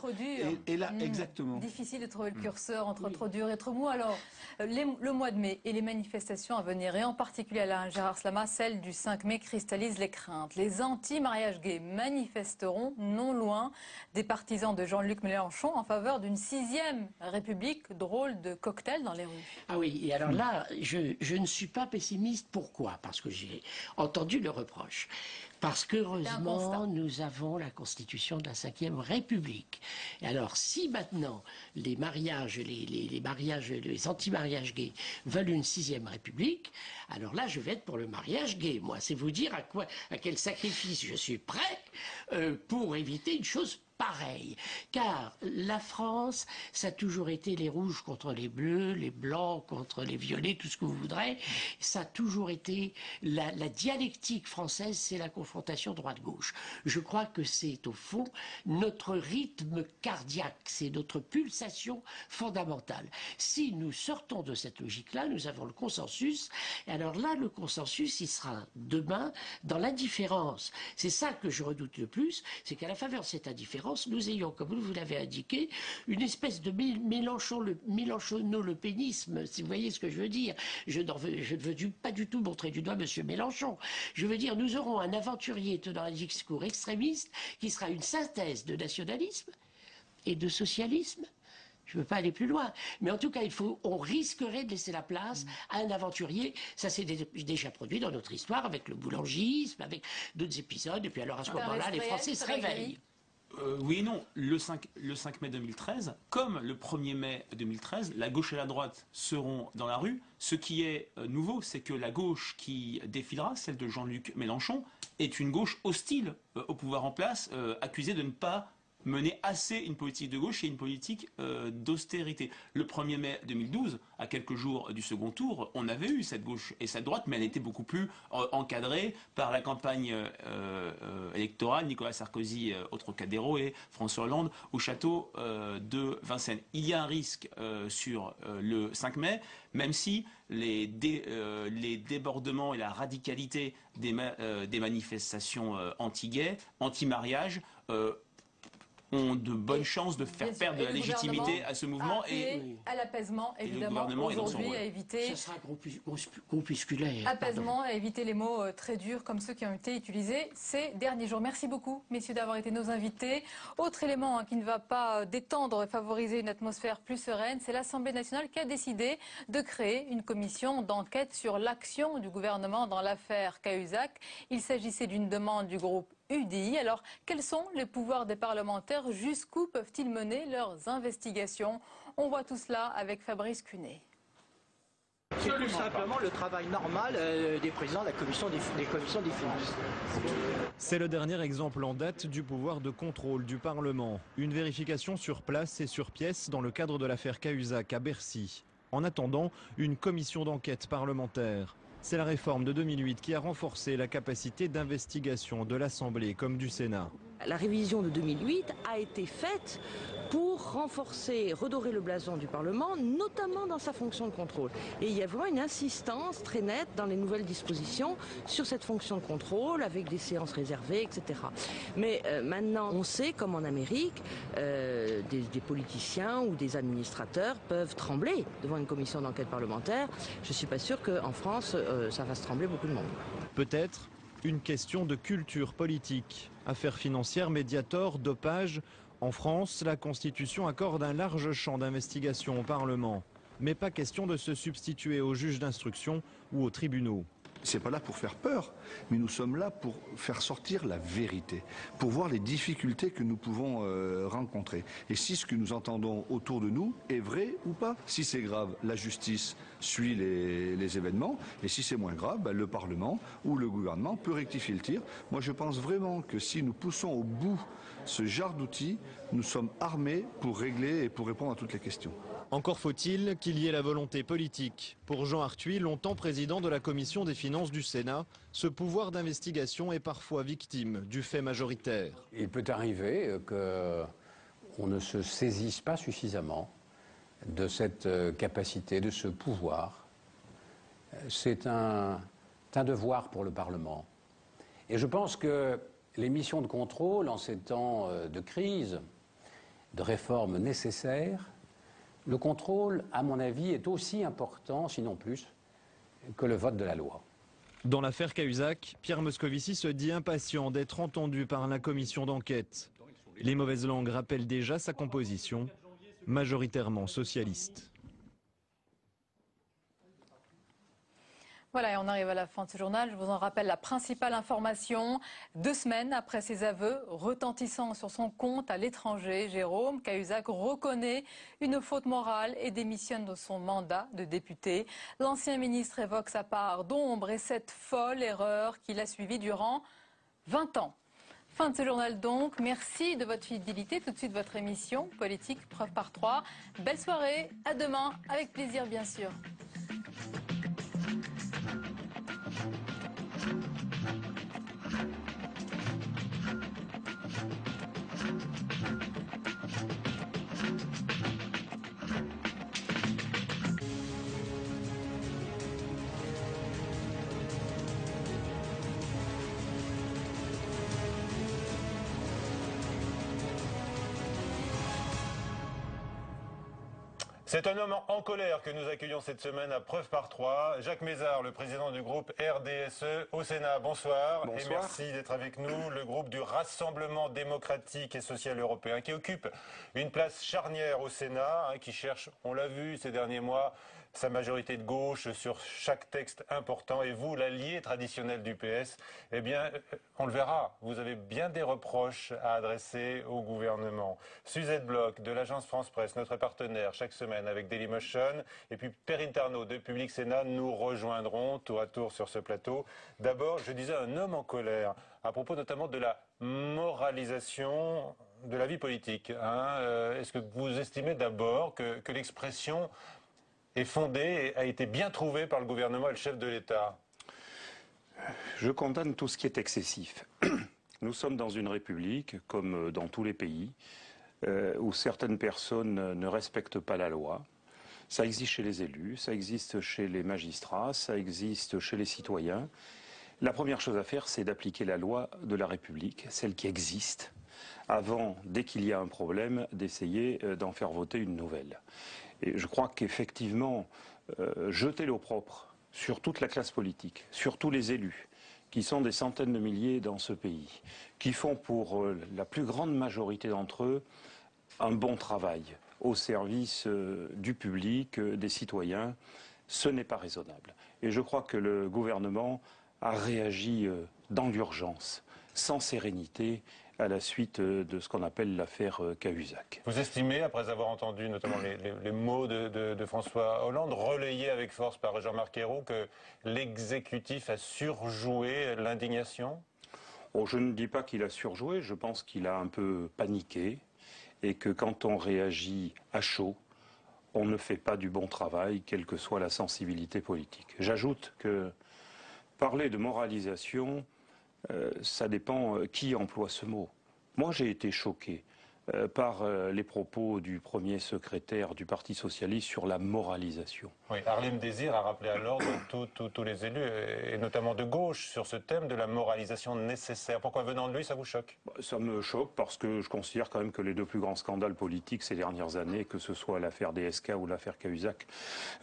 Et là, exactement. Difficile de trouver le curseur entre trop dur et trop mou. Alors, le mois de mai et les manifestations à venir, et en particulier Alain Gérard Slama, celle du 5 mai, cristallisent les craintes. Les anti-mariages gays manifesteront non loin des partisans de Jean-Luc Mélenchon en faveur d'une 6e République. Drôle de cocktail dans les rues. Ah oui, et alors là, je ne suis pas pessimiste. Pourquoi? Parce que j'ai entendu le reproche. Parce qu'heureusement, nous avons la constitution de la Ve République. Et alors, si maintenant les mariages, les anti-mariages gays veulent une 6e République, alors là, je vais être pour le mariage gay. Moi, c'est vous dire à quel sacrifice je suis prêt pour éviter une chose pareil. Car la France, ça a toujours été les rouges contre les bleus, les blancs contre les violets, tout ce que vous voudrez. Ça a toujours été la dialectique française, c'est la confrontation droite-gauche. Je crois que c'est au fond notre rythme cardiaque, c'est notre pulsation fondamentale. Si nous sortons de cette logique-là, nous avons le consensus. Et alors là, le consensus, il sera demain dans l'indifférence. C'est ça que je redoute le plus, c'est qu'à la faveur de cette indifférence, nous ayons, comme vous l'avez indiqué, une espèce de mélenchono-le-pénisme, si vous voyez ce que je veux dire. Je ne veux pas du tout montrer du doigt M. Mélenchon. Je veux dire, nous aurons un aventurier tenant un discours extrémiste qui sera une synthèse de nationalisme et de socialisme. Je ne veux pas aller plus loin. Mais en tout cas, on risquerait de laisser la place à un aventurier. Ça s'est déjà produit dans notre histoire avec le boulangisme, avec d'autres épisodes. Et puis alors à ce moment-là, les Français se réveillent. Oui et non. Le 5 mai 2013, comme le 1er mai 2013, la gauche et la droite seront dans la rue. Ce qui est nouveau, c'est que la gauche qui défilera, celle de Jean-Luc Mélenchon, est une gauche hostile au pouvoir en place, accusée de ne pas mener assez une politique de gauche et une politique d'austérité. Le 1er mai 2012, à quelques jours du second tour, on avait eu cette gauche et cette droite, mais elle était beaucoup plus encadrée par la campagne électorale, Nicolas Sarkozy au Trocadéro et François Hollande au château de Vincennes. Il y a un risque sur le 5 mai, même si les débordements et la radicalité des manifestations anti-gays, anti-mariage, ont de bonnes chances de faire perdre de la légitimité à ce mouvement et à l'apaisement, évidemment, aujourd'hui, à éviter... Ça sera groupusculaire. Apaisement, à éviter les mots très durs comme ceux qui ont été utilisés ces derniers jours. Merci beaucoup, messieurs, d'avoir été nos invités. Autre élément qui ne va pas détendre et favoriser une atmosphère plus sereine, c'est l'Assemblée nationale qui a décidé de créer une commission d'enquête sur l'action du gouvernement dans l'affaire Cahuzac. Il s'agissait d'une demande du groupe UDI. Alors, quels sont les pouvoirs des parlementaires? Jusqu'où peuvent-ils mener leurs investigations? On voit tout cela avec Fabrice Cunet. C'est tout simplement le travail normal des présidents de la commission des commissions des finances. C'est le dernier exemple en date du pouvoir de contrôle du Parlement. Une vérification sur place et sur pièce dans le cadre de l'affaire Cahuzac à Bercy. En attendant, une commission d'enquête parlementaire. C'est la réforme de 2008 qui a renforcé la capacité d'investigation de l'Assemblée comme du Sénat. La révision de 2008 a été faite pour renforcer, redorer le blason du Parlement, notamment dans sa fonction de contrôle. Et il y a vraiment une insistance très nette dans les nouvelles dispositions sur cette fonction de contrôle, avec des séances réservées, etc. Mais maintenant, on sait, comme en Amérique, des politiciens ou des administrateurs peuvent trembler devant une commission d'enquête parlementaire. Je ne suis pas sûre qu'en France, ça fasse trembler beaucoup de monde. Peut-être une question de culture politique. Affaires financières, Mediator, dopage. En France, la Constitution accorde un large champ d'investigation au Parlement. Mais pas question de se substituer aux juges d'instruction ou aux tribunaux. C'est pas là pour faire peur, mais nous sommes là pour faire sortir la vérité, pour voir les difficultés que nous pouvons rencontrer. Et si ce que nous entendons autour de nous est vrai ou pas. Si c'est grave, la justice suit les événements, et si c'est moins grave, le Parlement ou le gouvernement peut rectifier le tir. Moi je pense vraiment que si nous poussons au bout ce genre d'outils, nous sommes armés pour régler et pour répondre à toutes les questions. Encore faut-il qu'il y ait la volonté politique. Pour Jean Arthuis, longtemps président de la commission des finances du Sénat, ce pouvoir d'investigation est parfois victime du fait majoritaire. Il peut arriver qu'on ne se saisisse pas suffisamment de cette capacité, de ce pouvoir. C'est un devoir pour le Parlement. Et je pense que les missions de contrôle, en ces temps de crise, de réformes nécessaires, le contrôle, à mon avis, est aussi important, sinon plus, que le vote de la loi. Dans l'affaire Cahuzac, Pierre Moscovici se dit impatient d'être entendu par la commission d'enquête. Les mauvaises langues rappellent déjà sa composition, majoritairement socialiste. Voilà, et on arrive à la fin de ce journal. Je vous en rappelle la principale information. 2 semaines après ses aveux retentissants sur son compte à l'étranger, Jérôme Cahuzac reconnaît une faute morale et démissionne de son mandat de député. L'ancien ministre évoque sa part d'ombre et cette folle erreur qu'il a suivie durant 20 ans. Fin de ce journal donc. Merci de votre fidélité. Tout de suite, votre émission Politique Preuve par 3. Belle soirée. À demain. Avec plaisir, bien sûr. C'est un homme en colère que nous accueillons cette semaine à Preuve par 3. Jacques Mézard, le président du groupe RDSE au Sénat. Bonsoir. Bonsoir. Et merci d'être avec nous. Le groupe du Rassemblement démocratique et social européen qui occupe une place charnière au Sénat, qui cherche, on l'a vu ces derniers mois, sa majorité de gauche sur chaque texte important. Et vous, l'allié traditionnel du PS, eh bien, on le verra. Vous avez bien des reproches à adresser au gouvernement. Suzette Bloch de l'agence France Presse, notre partenaire chaque semaine avec Dailymotion, et puis Perrine Tarnaud de Public Sénat nous rejoindront tour à tour sur ce plateau. D'abord, je disais un homme en colère à propos notamment de la moralisation de la vie politique. Est-ce que vous estimez d'abord que l'expression est fondée et a été bien trouvée par le gouvernement et le chef de l'État? Je condamne tout ce qui est excessif. Nous sommes dans une république, comme dans tous les pays, où certaines personnes ne respectent pas la loi. Ça existe chez les élus, ça existe chez les magistrats, ça existe chez les citoyens. La première chose à faire, c'est d'appliquer la loi de la République, celle qui existe, avant, dès qu'il y a un problème, d'essayer d'en faire voter une nouvelle. Et je crois qu'effectivement, jeter l'opprobre sur toute la classe politique, sur tous les élus, qui sont des centaines de milliers dans ce pays, qui font pour la plus grande majorité d'entre eux un bon travail au service du public, des citoyens, ce n'est pas raisonnable. Et je crois que le gouvernement a réagi dans l'urgence, sans sérénité, à la suite de ce qu'on appelle l'affaire Cahuzac. Vous estimez, après avoir entendu notamment les mots de François Hollande, relayés avec force par Jean-Marc Ayrault, que l'exécutif a surjoué l'indignation? Oh, je ne dis pas qu'il a surjoué, je pense qu'il a un peu paniqué, et que quand on réagit à chaud, on ne fait pas du bon travail, quelle que soit la sensibilité politique. J'ajoute que parler de moralisation, ça dépend qui emploie ce mot. Moi, j'ai été choqué par les propos du premier secrétaire du Parti socialiste sur la moralisation. Oui, Harlem Désir a rappelé à l'ordre tous les élus, et notamment de gauche, sur ce thème de la moralisation nécessaire. Pourquoi, venant de lui, ça vous choque? Ça me choque parce que je considère quand même que les deux plus grands scandales politiques ces dernières années, que ce soit l'affaire DSK ou l'affaire Cahuzac,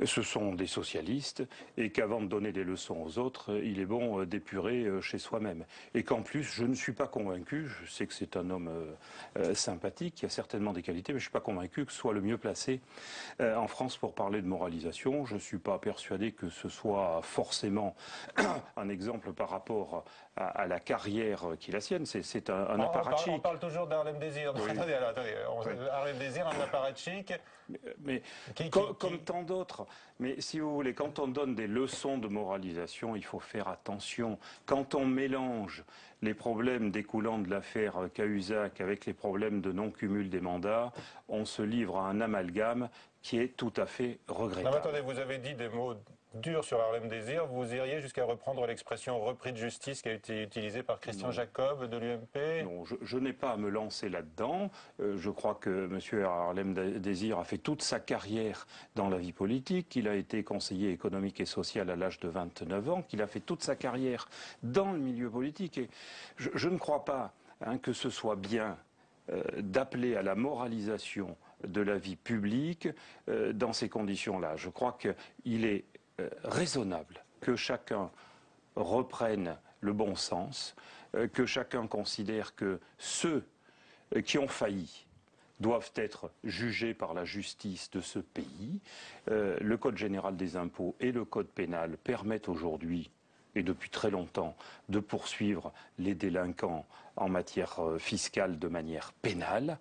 ce sont des socialistes, et qu'avant de donner des leçons aux autres, il est bon d'épurer chez soi-même. Et qu'en plus, je ne suis pas convaincu, je sais que c'est un homme sympathique, qui a certainement des qualités, mais je ne suis pas convaincu que ce soit le mieux placé en France pour parler de moralisation. Je ne suis pas persuadé que ce soit forcément un exemple par rapport à la carrière qui est la sienne. C'est un apparatchik. On parle toujours d'Harlem Désir. Oui. Attendez, Harlem Désir, un apparatchik. Mais comme tant d'autres. Mais si vous voulez, quand on donne des leçons de moralisation, il faut faire attention. Quand on mélange les problèmes découlant de l'affaire Cahuzac avec les problèmes de non-cumul des mandats, on se livre à un amalgame qui est tout à fait regrettable. Non, mais attendez, vous avez dit des mots durs sur Harlem Désir. Vous iriez jusqu'à reprendre l'expression repris de justice qui a été utilisée par Christian Jacob de l'UMP? Non, je n'ai pas à me lancer là-dedans. Je crois que M. Harlem Désir a fait toute sa carrière dans la vie politique, qu'il a été conseiller économique et social à l'âge de 29 ans, qu'il a fait toute sa carrière dans le milieu politique. Et je ne crois pas que ce soit bien d'appeler à la moralisation de la vie publique dans ces conditions-là. Je crois qu'il est raisonnable que chacun reprenne le bon sens, que chacun considère que ceux qui ont failli doivent être jugés par la justice de ce pays. Le Code général des impôts et le Code pénal permettent aujourd'hui, et depuis très longtemps, de poursuivre les délinquants en matière fiscale de manière pénale.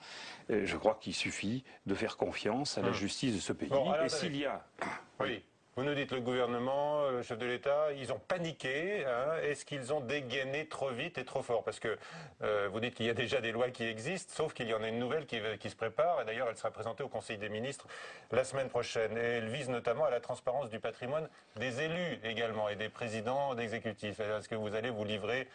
Je crois qu'il suffit de faire confiance à la justice de ce pays. Bon, alors, et s'il y a... Oui. Vous nous dites le gouvernement, le chef de l'État, ils ont paniqué. Est-ce qu'ils ont dégainé trop vite et trop fort? Parce que vous dites qu'il y a déjà des lois qui existent, sauf qu'il y en a une nouvelle qui se prépare. Et d'ailleurs, elle sera présentée au Conseil des ministres la semaine prochaine. Et elle vise notamment à la transparence du patrimoine des élus également et des présidents d'exécutifs. Est-ce que vous allez vous livrer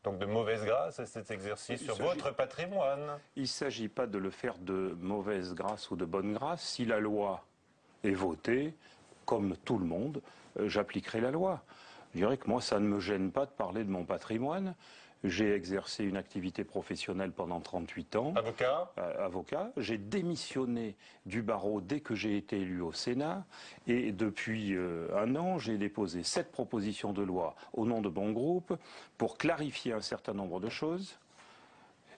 donc de mauvaise grâce à cet exercice sur votre patrimoine? Il ne s'agit pas de le faire de mauvaise grâce ou de bonne grâce. Si la loi est votée, comme tout le monde, j'appliquerai la loi. Je dirais que moi, ça ne me gêne pas de parler de mon patrimoine. J'ai exercé une activité professionnelle pendant 38 ans. Avocat Avocat. J'ai démissionné du barreau dès que j'ai été élu au Sénat. Et depuis un an, j'ai déposé 7 propositions de loi au nom de mon groupe pour clarifier un certain nombre de choses.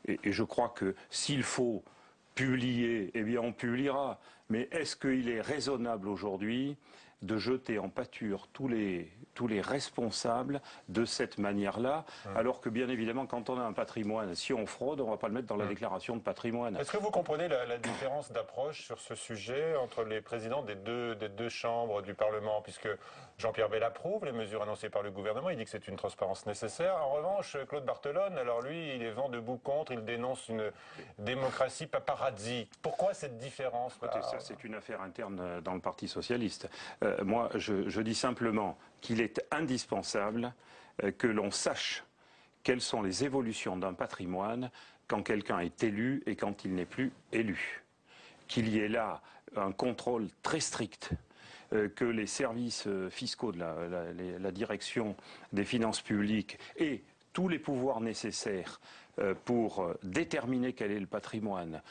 Et je crois que s'il faut publier, eh bien on publiera. Mais est-ce qu'il est raisonnable aujourd'hui de jeter en pâture tous les responsables de cette manière-là, alors que bien évidemment, quand on a un patrimoine, si on fraude, on ne va pas le mettre dans la déclaration de patrimoine. Est-ce que vous comprenez la différence d'approche sur ce sujet entre les présidents des deux chambres du Parlement, puisque Jean-Pierre Bel approuve les mesures annoncées par le gouvernement, il dit que c'est une transparence nécessaire. En revanche, Claude Barthelone, alors lui, il est vent debout contre, il dénonce une démocratie paparazzi. Pourquoi cette différence? Écoutez, ça, c'est une affaire interne dans le Parti socialiste. Moi, je dis simplement qu'il est indispensable que l'on sache quelles sont les évolutions d'un patrimoine quand quelqu'un est élu et quand il n'est plus élu. Qu'il y ait là un contrôle très strict, que les services fiscaux de la direction des finances publiques aient tous les pouvoirs nécessaires pour déterminer quel est le patrimoine,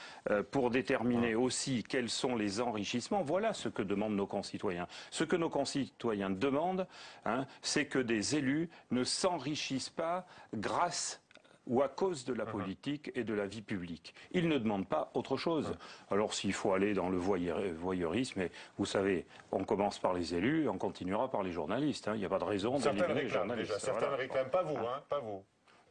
pour déterminer aussi quels sont les enrichissements. Voilà ce que demandent nos concitoyens. Ce que nos concitoyens demandent, c'est que des élus ne s'enrichissent pas grâce ou à cause de la politique et de la vie publique. Ils ne demandent pas autre chose. Alors s'il faut aller dans le voyeurisme, et vous savez, on commence par les élus, on continuera par les journalistes. Il n'y a pas de raison d'éliminer les journalistes. Certains ne réclament, pas vous, pas vous.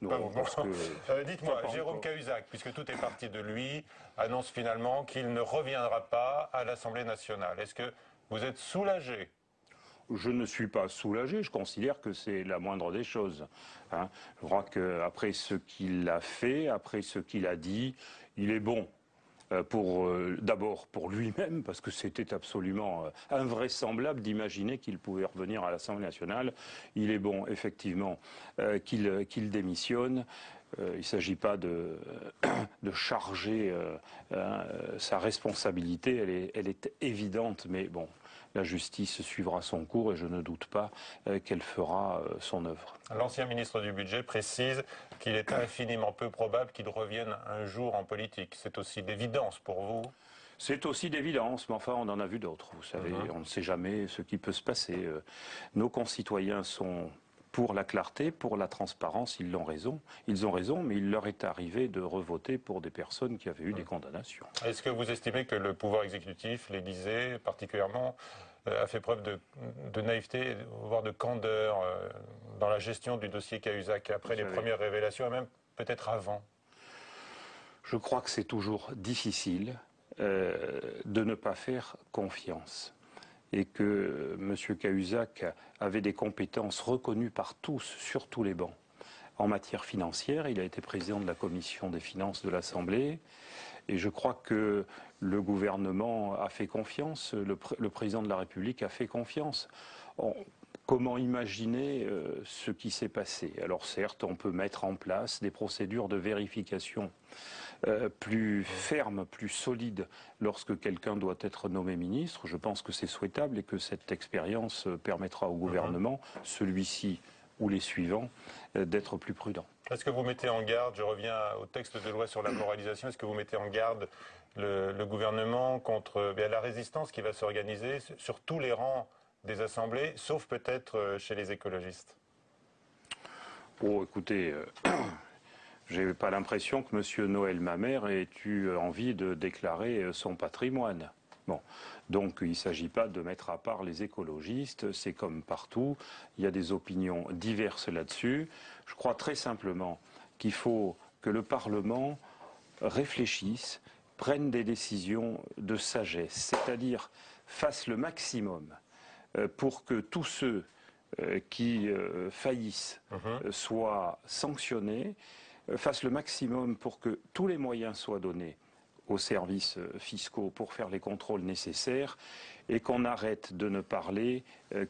Non, parce que... Dites-moi, Jérôme Cahuzac, puisque tout est parti de lui, annonce finalement qu'il ne reviendra pas à l'Assemblée nationale. Est-ce que vous êtes soulagé? Je ne suis pas soulagé, je considère que c'est la moindre des choses. Je crois qu'après ce qu'il a fait, après ce qu'il a dit, il est bon. D'abord pour lui-même, parce que c'était absolument invraisemblable d'imaginer qu'il pouvait revenir à l'Assemblée nationale. Il est bon, effectivement, qu'il démissionne. Il ne s'agit pas de charger sa responsabilité, elle est évidente, mais bon, la justice suivra son cours et je ne doute pas qu'elle fera son œuvre. L'ancien ministre du Budget précise qu'il est infiniment peu probable qu'il revienne un jour en politique. C'est aussi d'évidence pour vous? C'est aussi d'évidence, mais enfin on en a vu d'autres. Vous savez, on ne sait jamais ce qui peut se passer. Nos concitoyens sont pour la clarté, pour la transparence, ils ont raison, mais il leur est arrivé de revoter pour des personnes qui avaient eu des condamnations. Est-ce que vous estimez que le pouvoir exécutif, l'Élysée particulièrement, a fait preuve de naïveté, voire de candeur dans la gestion du dossier Cahuzac après les premières révélations, et même peut-être avant? Je crois que c'est toujours difficile de ne pas faire confiance. Et que M. Cahuzac avait des compétences reconnues par tous, sur tous les bancs. En matière financière, il a été président de la commission des finances de l'Assemblée, et je crois que le gouvernement a fait confiance, le président de la République a fait confiance. Comment imaginer ce qui s'est passé? Alors certes, on peut mettre en place des procédures de vérification plus ferme, plus solide lorsque quelqu'un doit être nommé ministre. Je pense que c'est souhaitable et que cette expérience permettra au gouvernement, celui-ci ou les suivants, d'être plus prudent. Est-ce que vous mettez en garde, je reviens au texte de loi sur la moralisation, est-ce que vous mettez en garde le gouvernement contre la résistance qui va s'organiser sur tous les rangs des assemblées, sauf peut-être chez les écologistes? Oh, écoutez... Je n'ai pas l'impression que M. Noël Mamère ait eu envie de déclarer son patrimoine. Bon, donc il ne s'agit pas de mettre à part les écologistes, c'est comme partout, il y a des opinions diverses là-dessus. Je crois très simplement qu'il faut que le Parlement réfléchisse, prenne des décisions de sagesse, c'est-à-dire fasse le maximum pour que tous ceux qui faillissent soient sanctionnés, fasse le maximum pour que tous les moyens soient donnés aux services fiscaux pour faire les contrôles nécessaires et qu'on arrête de ne parler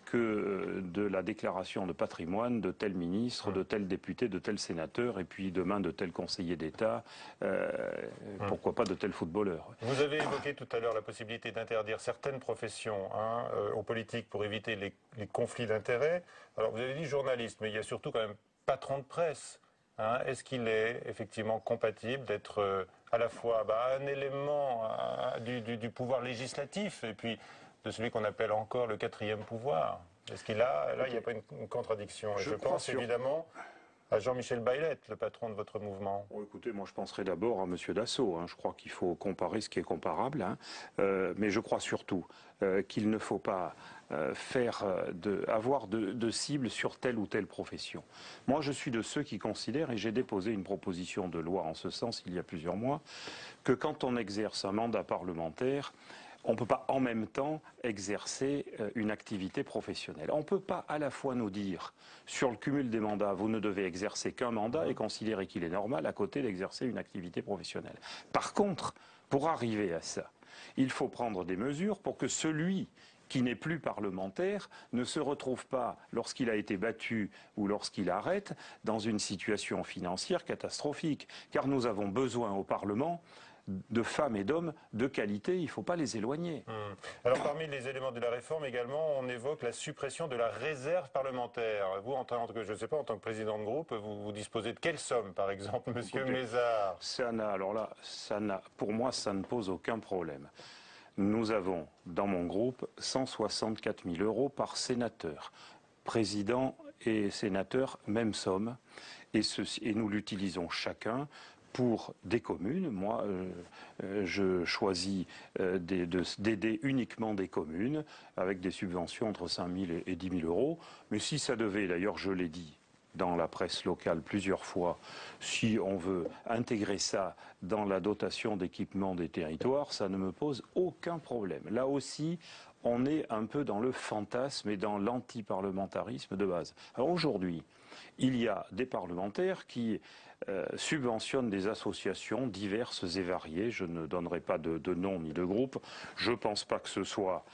que de la déclaration de patrimoine de tel ministre, de tel député, de tel sénateur et puis demain de tel conseiller d'État, pourquoi pas de tel footballeur. Vous avez évoqué tout à l'heure la possibilité d'interdire certaines professions aux politiques pour éviter les conflits d'intérêts. Alors vous avez dit journaliste, mais il y a surtout quand même patron de presse. Est-ce qu'il est effectivement compatible d'être à la fois un élément du pouvoir législatif et puis de celui qu'on appelle encore le quatrième pouvoir? Est-ce qu'il a, là, il n'y a pas une contradiction? Je pense évidemment à Jean-Michel Baillet, le patron de votre mouvement? Écoutez, moi je penserais d'abord à M. Dassault. Je crois qu'il faut comparer ce qui est comparable. Mais je crois surtout qu'il ne faut pas avoir de cible sur telle ou telle profession. Moi je suis de ceux qui considèrent, et j'ai déposé une proposition de loi en ce sens il y a plusieurs mois, que quand on exerce un mandat parlementaire, on ne peut pas en même temps exercer une activité professionnelle. On ne peut pas à la fois nous dire, sur le cumul des mandats, vous ne devez exercer qu'un mandat et considérer qu'il est normal à côté d'exercer une activité professionnelle. Par contre, pour arriver à ça, il faut prendre des mesures pour que celui qui n'est plus parlementaire ne se retrouve pas, lorsqu'il a été battu ou lorsqu'il arrête, dans une situation financière catastrophique. Car nous avons besoin au Parlement de femmes et d'hommes de qualité, il ne faut pas les éloigner. Alors parmi les éléments de la réforme également, on évoque la suppression de la réserve parlementaire. Vous, en tant que, je ne sais pas, en tant que président de groupe, vous disposez de quelle somme, par exemple, Monsieur Mézard? Pour moi, ça ne pose aucun problème. Nous avons, dans mon groupe, 164 000 € par sénateur. Président et sénateur, même somme. Et nous l'utilisons chacun pour des communes. Moi, je choisis d'aider uniquement des communes avec des subventions entre 5 000 et 10 000 €. Mais si ça devait, d'ailleurs je l'ai dit dans la presse locale plusieurs fois, si on veut intégrer ça dans la dotation d'équipement des territoires, ça ne me pose aucun problème. Là aussi, on est un peu dans le fantasme et dans l'antiparlementarisme de base. Alors aujourd'hui, il y a des parlementaires qui subventionnent des associations diverses et variées. Je ne donnerai pas de nom ni de groupe. Je ne pense pas que ce soit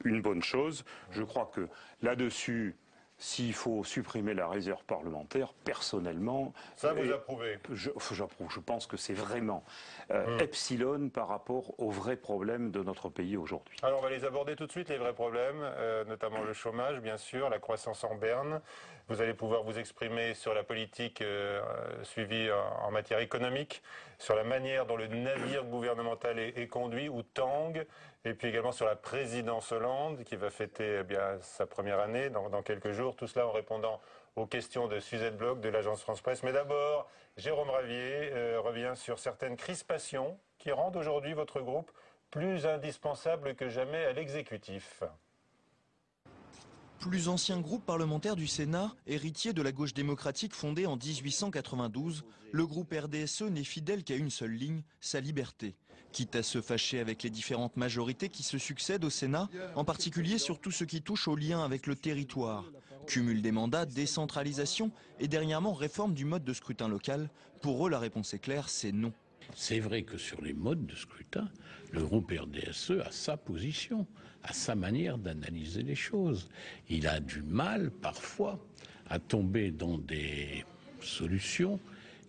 une bonne chose. Je crois que là-dessus, s'il faut supprimer la réserve parlementaire, personnellement... Ça, vous approuvez? J'approuve. Je pense que c'est vraiment epsilon par rapport aux vrais problèmes de notre pays aujourd'hui. Alors, on va les aborder tout de suite, les vrais problèmes, notamment le chômage, bien sûr, la croissance en berne. Vous allez pouvoir vous exprimer sur la politique suivie en matière économique, sur la manière dont le navire gouvernemental est conduit ou tangue, et puis également sur la présidence Hollande qui va fêter sa première année dans quelques jours. Tout cela en répondant aux questions de Suzette Bloch de l'agence France Presse. Mais d'abord, Jérôme Ravier revient sur certaines crispations qui rendent aujourd'hui votre groupe plus indispensable que jamais à l'exécutif. Plus ancien groupe parlementaire du Sénat, héritier de la gauche démocratique fondée en 1892, le groupe RDSE n'est fidèle qu'à une seule ligne, sa liberté. Quitte à se fâcher avec les différentes majorités qui se succèdent au Sénat, en particulier sur tout ce qui touche au lien avec le territoire. Cumul des mandats, décentralisation et dernièrement réforme du mode de scrutin local. Pour eux, la réponse est claire, c'est non. C'est vrai que sur les modes de scrutin, le groupe RDSE a sa position, a sa manière d'analyser les choses. Il a du mal, parfois, à tomber dans des solutions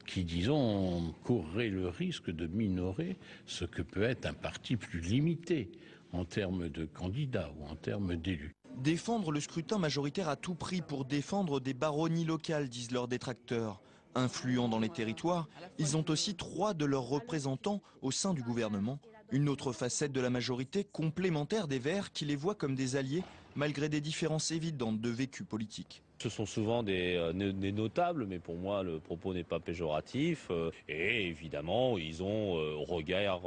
qui, disons, courraient le risque de minorer ce que peut être un parti plus limité en termes de candidats ou en termes d'élus. Défendre le scrutin majoritaire à tout prix pour défendre des baronnies locales, disent leurs détracteurs. Influents dans les territoires, ils ont aussi 3 de leurs représentants au sein du gouvernement. Une autre facette de la majorité complémentaire des Verts qui les voit comme des alliés malgré des différences évidentes de vécu politique. Ce sont souvent des notables, mais pour moi le propos n'est pas péjoratif. Et évidemment, ils ont au regard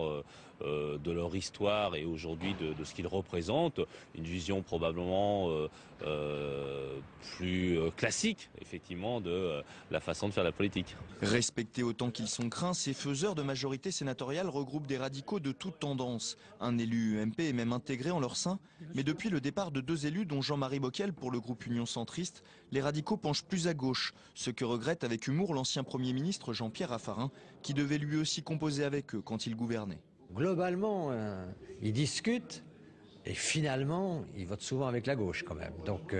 de leur histoire et aujourd'hui de ce qu'ils représentent, une vision probablement plus classique, effectivement, de la façon de faire la politique. Respectés autant qu'ils sont craints, ces faiseurs de majorité sénatoriale regroupent des radicaux de toute tendance. Un élu UMP est même intégré en leur sein, mais depuis le départ de 2 élus, dont Jean-Marie Bockel pour le groupe Union Centriste, les radicaux penchent plus à gauche, ce que regrette avec humour l'ancien Premier ministre Jean-Pierre Raffarin, qui devait lui aussi composer avec eux quand il gouvernait. Globalement, ils discutent et finalement, ils votent souvent avec la gauche quand même. Donc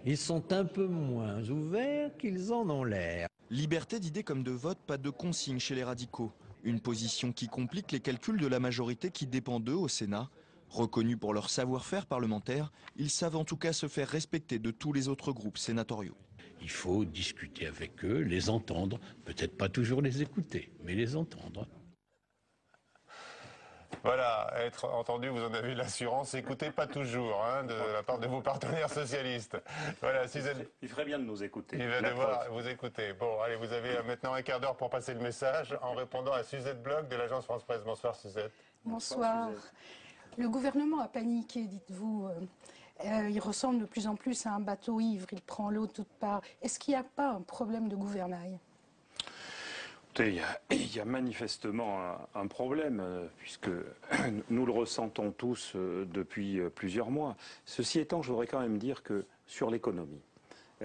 ils sont un peu moins ouverts qu'ils en ont l'air. Liberté d'idées comme de vote, pas de consigne chez les radicaux. Une position qui complique les calculs de la majorité qui dépend d'eux au Sénat. Reconnus pour leur savoir-faire parlementaire, ils savent en tout cas se faire respecter de tous les autres groupes sénatoriaux. Il faut discuter avec eux, les entendre, peut-être pas toujours les écouter, mais les entendre. Voilà, être entendu, vous en avez l'assurance. Écoutez pas toujours de la part de vos partenaires socialistes. Voilà, Suzanne. Il ferait bien de nous écouter. Il va devoir vous écouter. Bon, allez, vous avez maintenant un quart d'heure pour passer le message en répondant à Suzette Bloch de l'agence France Presse. Bonsoir, Suzette. Bonsoir. Le gouvernement a paniqué, dites-vous. Il ressemble de plus en plus à un bateau ivre. Il prend l'eau de toutes parts. Est-ce qu'il n'y a pas un problème de gouvernail ? Il y a manifestement un problème, puisque nous le ressentons tous depuis plusieurs mois. Ceci étant, je voudrais quand même dire que sur l'économie,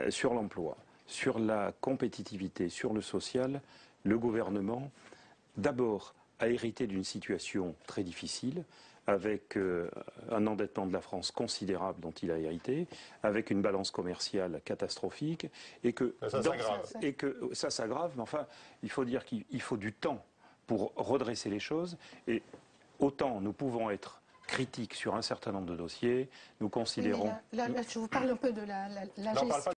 sur l'emploi, sur la compétitivité, sur le social, le gouvernement, d'abord, a hérité d'une situation très difficile, avec un endettement de la France considérable dont il a hérité, avec une balance commerciale catastrophique, et que ça s'aggrave. Mais enfin, il faut dire qu'il faut du temps pour redresser les choses, et autant nous pouvons être critiques sur un certain nombre de dossiers, nous considérons... Là, je vous parle un peu de la gestion...